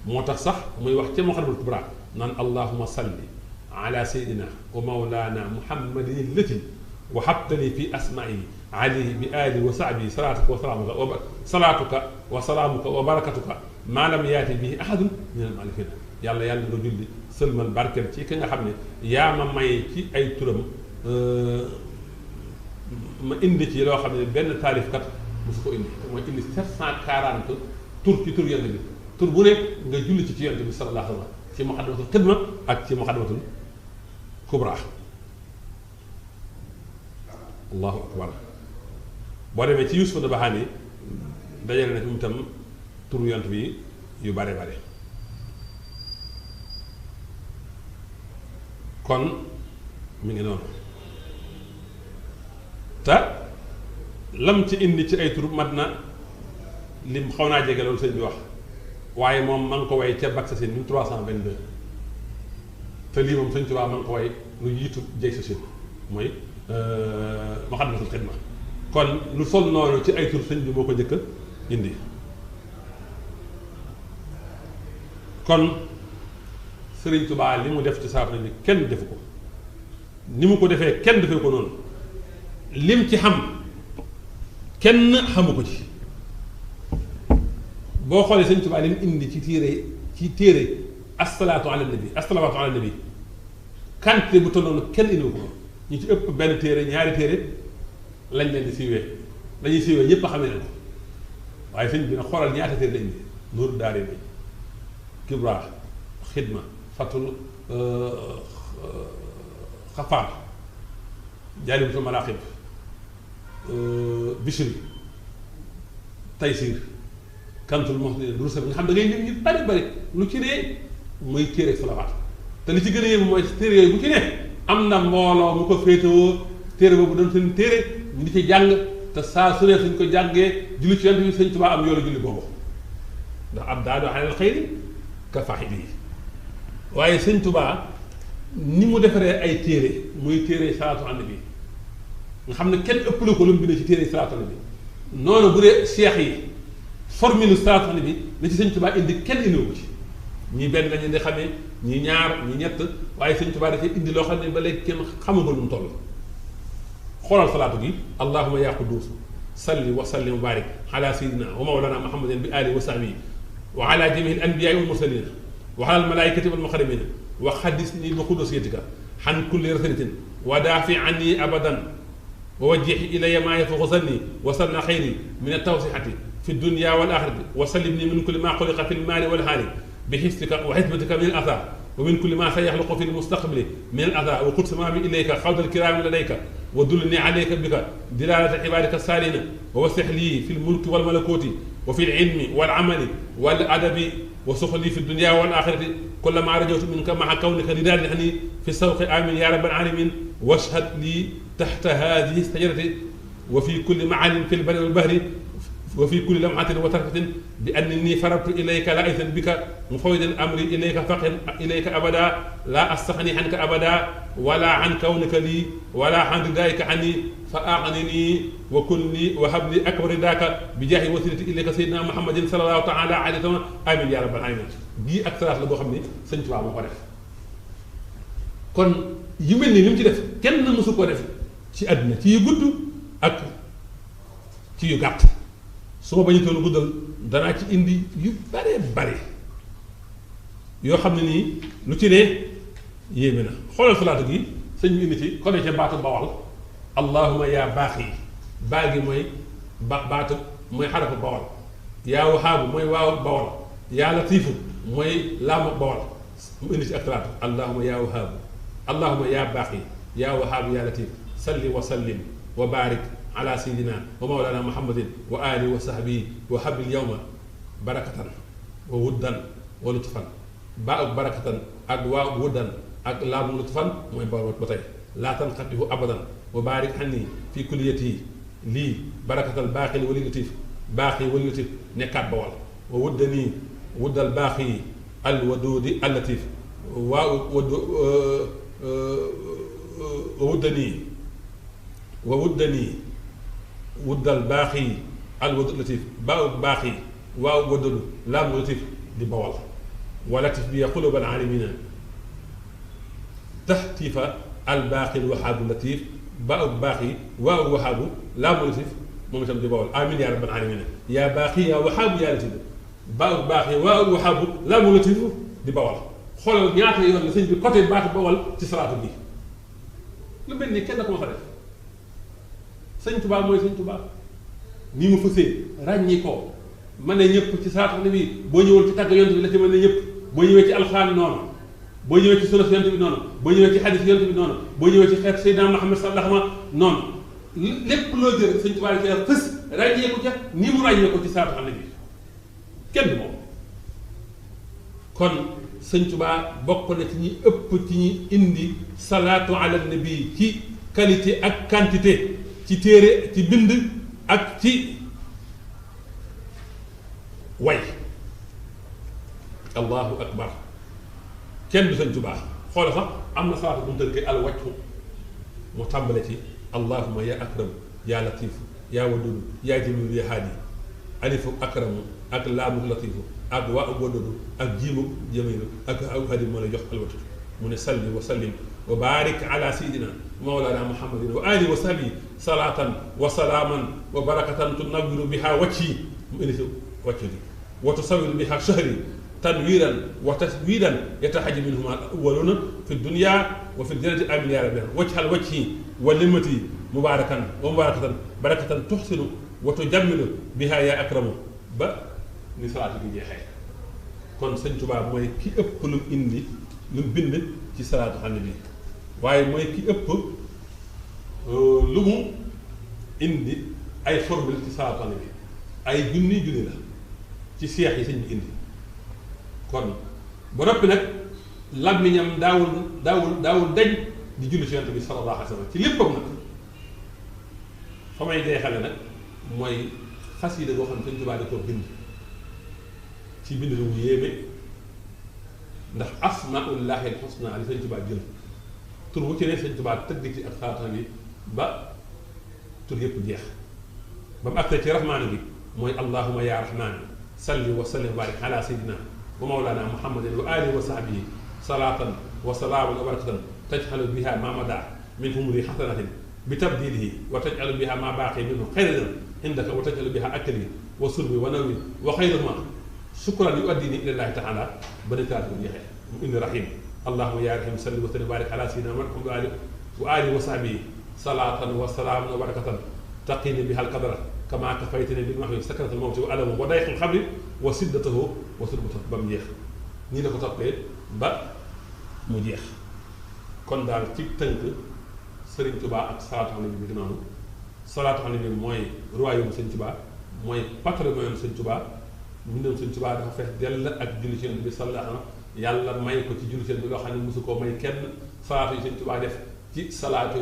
moo tax sax muy wax ca muqaddamatul kubra naan allahuma salli ala sayidina wa mawlana muhammadin lati wa habtali fi asma'i alayhi bi ali wa sahbi salatuka wa salaamuka wa barakatuka maa lam yaati bihi ahadun min al malifina yàlla yàlla nga julli sëlmal barkeel ci ki nga xam ne yaa ma may ci ay turam ma indi ci loo xam ne benn taalifkat mosu ko indi mooy indi 740 tur ci tur yonent bi tur bu nekk nga julli ci yonent bi sallallahu alayhi wa sallam ci muqaddamatul xidma ak ci muqaddamatul kubra allahu akbar boo demee ci Yuusuf Nabahaani dajale na ci mu itam turu yonent bi yu bare bare kon mi ngi noonu te lam ci indi ci ay tur mat na lim xaw naa jege loolu sëñ bi wax waaye moom ma ngi ko way ca Baksa Sine 1322 te lii moom sëñ Tuubaa ma ngi ko way lu jiitu jay sa Sine mooy Muqaddamatul Xidma kon lu sol noonu ci ay tur sëñ bi moo ko njëkk indi kon Sëriñ Tuubaa li mu def ci saafara bi kenn defu ko ni mu ko defee kenn defee ko noonu lim ci xam kenn xamu ko ci boo xoolee Sëriñ Tuubaa li mu indi ci téere asalaatu ala nabi asalawaatu ala nabi quantité bu tolloon kenn indiwu ko ñu ci ëpp benn téere ñaari téere lañ leen di siiwee lañuy siiwee ñëpp a xamee leen ko waaye sëñ bi nag xoolal ñaata téere lañ indi Nuuru Daarayni Kibra Xidma Fatul Xafaar Jaalibatul Maraaxib Bichri Taysiir Kanzul Muhsin Durus nga xam da ngay lim ñu bari bari lu ci ne mooy téere salawaat te li ci gën a yéemu mooy téere yooyu bu ci ne am na mbooloo mu ko féetewoo téere boobu doon seen téere ñu di ci jàng te saa su ne suñ ko jàngee julli ci yonent bi Sëñ Tuubaa am yoolu julli boobu ndax ab daadu alal xayri ka faxidi yi waaye Sëñ Tuubaa ni mu defaree ay téere muy téere salaatu ala nabi nga xam ne kenn ëppale ko lu mu bind ci téere salaatu ala nabi noonu bu dee seex yi formule salaatu ala nabi li ci Sëñ Tuubaa indi kenn indiwu ko ci ñii benn lañu di xamee ñi ñaar ñi ñett waaye Sëñ Tuubaa dafay indi loo xam ne ba léegi kenn xamagul nu mu toll xoolal salaatu gi allahuma yaa quddus salli wa sallim wa barik ala sayidina wa mawlana muhammadin bi alihi wa sahbihi wa ala jamihi al anbiyaai wal mursalina wa ala al malaikati wal muqarrabina wa xaddisni bi qudusiyatika xan kulli rasulatin wa daafi anni abadan wa wajjih ilaya ma yafuqu sanni wa sanna xayri min altawsixati fi dunya wal axirati wa sallimni min kulli ma xuliqa fi lmaali wal haali bi xifdika wa xisbatika min al athar wa min kulli ma sayaxluqu fi lmustaqbali min al athar wa qudsi ma bi ilayka xawda alkiraami ladayka wa dullni alayka bika dilalata ibadika saalina wa wasix lii fi lmulki walmalakuuti وفي العلم والعمل والأدب وسخلي في الدنيا والآخرة كلما رجوت منك مع كونك نداء عني في السوق آمين يا رب العالمين واشهد لي تحت هذه الشجرة وفي كل معان في البر والبحر وفي كل لمعة وتركة بأنني فررت إليك لا إثم بك مفوضا أمري إليك فقر إليك أبدا لا أستغني عنك أبدا ولا عن كونك لي ولا عن ردائك عني فأغنني وكلني وهب لي أكبر رداك بجاه وسيلتي إليك سيدنا محمد صلى الله تعالى عليه وسلم آمين يا رب العالمين bii ak salaat la boo xam ne sëñ Tuubaa moo ko def kon yu mel ni li mu ci def kenn mësu ko def ci àdduna ci yu gudd ak ci yu gàtt su ma bañu toon guddal danaa ci indi yu bare bare yoo xam ne nii lu ci ne yéeme na xoolal salaatu gi sëñ bi indi ci kone ca baatu bawal allahuma yaa baax yi baa gi mooy baatu mooy xarafu bawal yaa wahaabu mooy waaw bawal yaa latiifu mooy laamu bawal mu indi ci ak salaatu allahuma yaa wahaabu allahuma yaa baax yi yaa wahaabu yaa latiif salli wa sallim wa baarik ala sayidina wa mawlana muhammadin wa alihi wa sahbihi wa habil yawma barakatan wa wuddan wa lutfan ba ak barakatan ak waa wuddan ak laamu lutfan mooy bawal ba tey laa tanqatihu abadan wa baarik xanni fi kulliyati lii barakatal baaxil wali latif baaxi wali latif nekkaat bawal wa wuddanii wuddal baaxi al waduudi al latif waa wuddanii wa wuddanii wuddal baaxi al waduud latif baaw baaxi waaw waddalu laamu latif di bawal wa latif bi xulubal aalamina taxtifa al baaxi wahaabu latif baaw baaxi waaw wahaabu laamu latif moom itam di bawal amiin yaa rabbal aalamiin yaa baaxi yaa wahaabu yaa latif baaw baaxi waaw wahaabu laamu latif di bawal xoolal ñaata yoon la sëñ bi côté baatu bawal ci salaatu bi lu mel ni kenn ko ma fa def sëñ Tuubaa mooy sëñ Tuubaa ni mu fësee ràññi ko mën ne ñëpp ci salaatu ne bi boo ñëwoon ci tàgg yonent bi la ci mën ne ñëpp boo ñëwee ci alxuraan noonu boo ñëwee ci sunna yonent bi noonu boo ñëwee ci xadis yonent bi noonu boo ñëwee ci xeet Seydina Muhammad sallallahu alayhi wa sallam noonu lépp loo jël sëñ Tuubaa la ci fës ràññee ko ca ni mu ràññee ko ci salaatu ne bi kenn moom kon sëñ Tuubaa bokk na ci ñi ëpp ci ñi indi salaatu ala nabi ci qualité ak quantité ci téere ci bind ak ci way allahu akbar kenn du sëñ Tuubaa xoola sax am na salaatu bu mu tënkee al wajhu mu tàmbale ci allahuma ya akram ya latifu ya wadudu ya jamilu ya haadi alifu akramu ak laamu latifu ak waa wadudu ak jiimu jamilu ak haadi moo lay jox alwatu mu ne salli wa sallim wa baarik ala sayidina mawlana muhammadin wa alihi wa sahbihi salaatan wa salaaman wa barakatan tunawwiru biha wajhi mu indi si wàcc li wa tusawiru biha shahri tanwiran wa taswiran yatahaji minhuma awwaluna fi dunya wa fi ljannati amin ya rabbi wajhal wajhi wa limati mubarakan wa mubarakatan barakatan tuxsinu wa tujammilu biha ya akramu ba ni salaatu bi jeexee kon sëñ Tuubaa mooy ki ëpp lu indi lu bind ci salaatu xane bi waaye mooy ki ëpp lu mu indi ay formule ci salaatu xane bi ay junni junni la ci seex yi sëñ bi indi kon ba noppi nag làmmiñam daawul dañ di julli ci yonent bi sallallahu alayhi wa sallam ci léppam nag fa may jeexale nag mooy xasida boo xam ne sëñ Tuubaa da ko bind ci bind lu mu yéeme ndax asmaullahi alxusna li sëñ Tuubaa jël tur wu ci ne sëñ Tuubaa tëgg ci ak salaatu bi ba tur yëpp jeex ba mu àgtee ci rahmaani bi mooy allahuma ya rahmaani salli wa sallim wa barik ala sayidina wa mawlana muhammadin wa alihi wa sahbihi salaatan wa salaaman wa barakatan tajxalu biha ma mada min humri xasanatin bi tabdilihi wa tajxalu biha ma baaqi minhu xayran indaka wa tajxalu biha akli wa surbi wa nawi wa xayruma shukran yu addini ilallahi taala ba ne salaatu bu jeexee mu indi rahim allahuma ya rahim salli wa sallim wa barik ala sayidina muhammad wa alihi wa sahbihi salaatan wa salaaman wa barakatan taqini biha alqadra kama kafaytani bil mahwi sakratal mawti wa alamu wa dayqal xabri wa siddatahu wa surbatahu ba mu jeex nii la ko toppee ba mu jeex kon daal ci tënk Sëriñ Tuubaa ak salaatu ala nabi bi noonu salaatu ala nabi mooy royaume Sëriñ Tuubaa mooy patrimoine Sëñ Tuubaa mbindam Sëñ Tuubaa dafa fees dell ak julli ci Yonent bi sallallahu alayhi wa sallam yàlla may ko ci julli ci Yonent bi loo xam ne mosu koo may kenn salaatu yi Sëñ Tuubaa def ci salaatu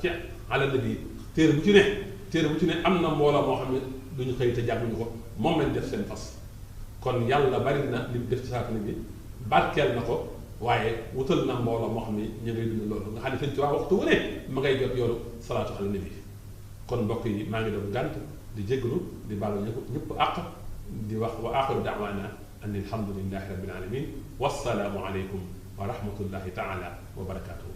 ci ala nabi téere bu ci ne am na mbooloo moo xam ne duñu xëy te jànguñu ko moom lañ def seen fas kon yàlla bari na li mu def ci salaatu nabi barkeel na ko waaye wutal na mbooloo moo xam ne ñu ngay dund loolu nga xam ne Sëñ Tuubaa waxtu wu ne ma ngay jot yoonu salaatu ala nabi kon mbokk yi maa ngi doon gànt di jégalu di baalu ñëpp àq di wax wa aaxiru da'waana an alhamdulillahi rabbil alamin wassalaamu aleykum wa rahmatullahi taala wa barakaatuhu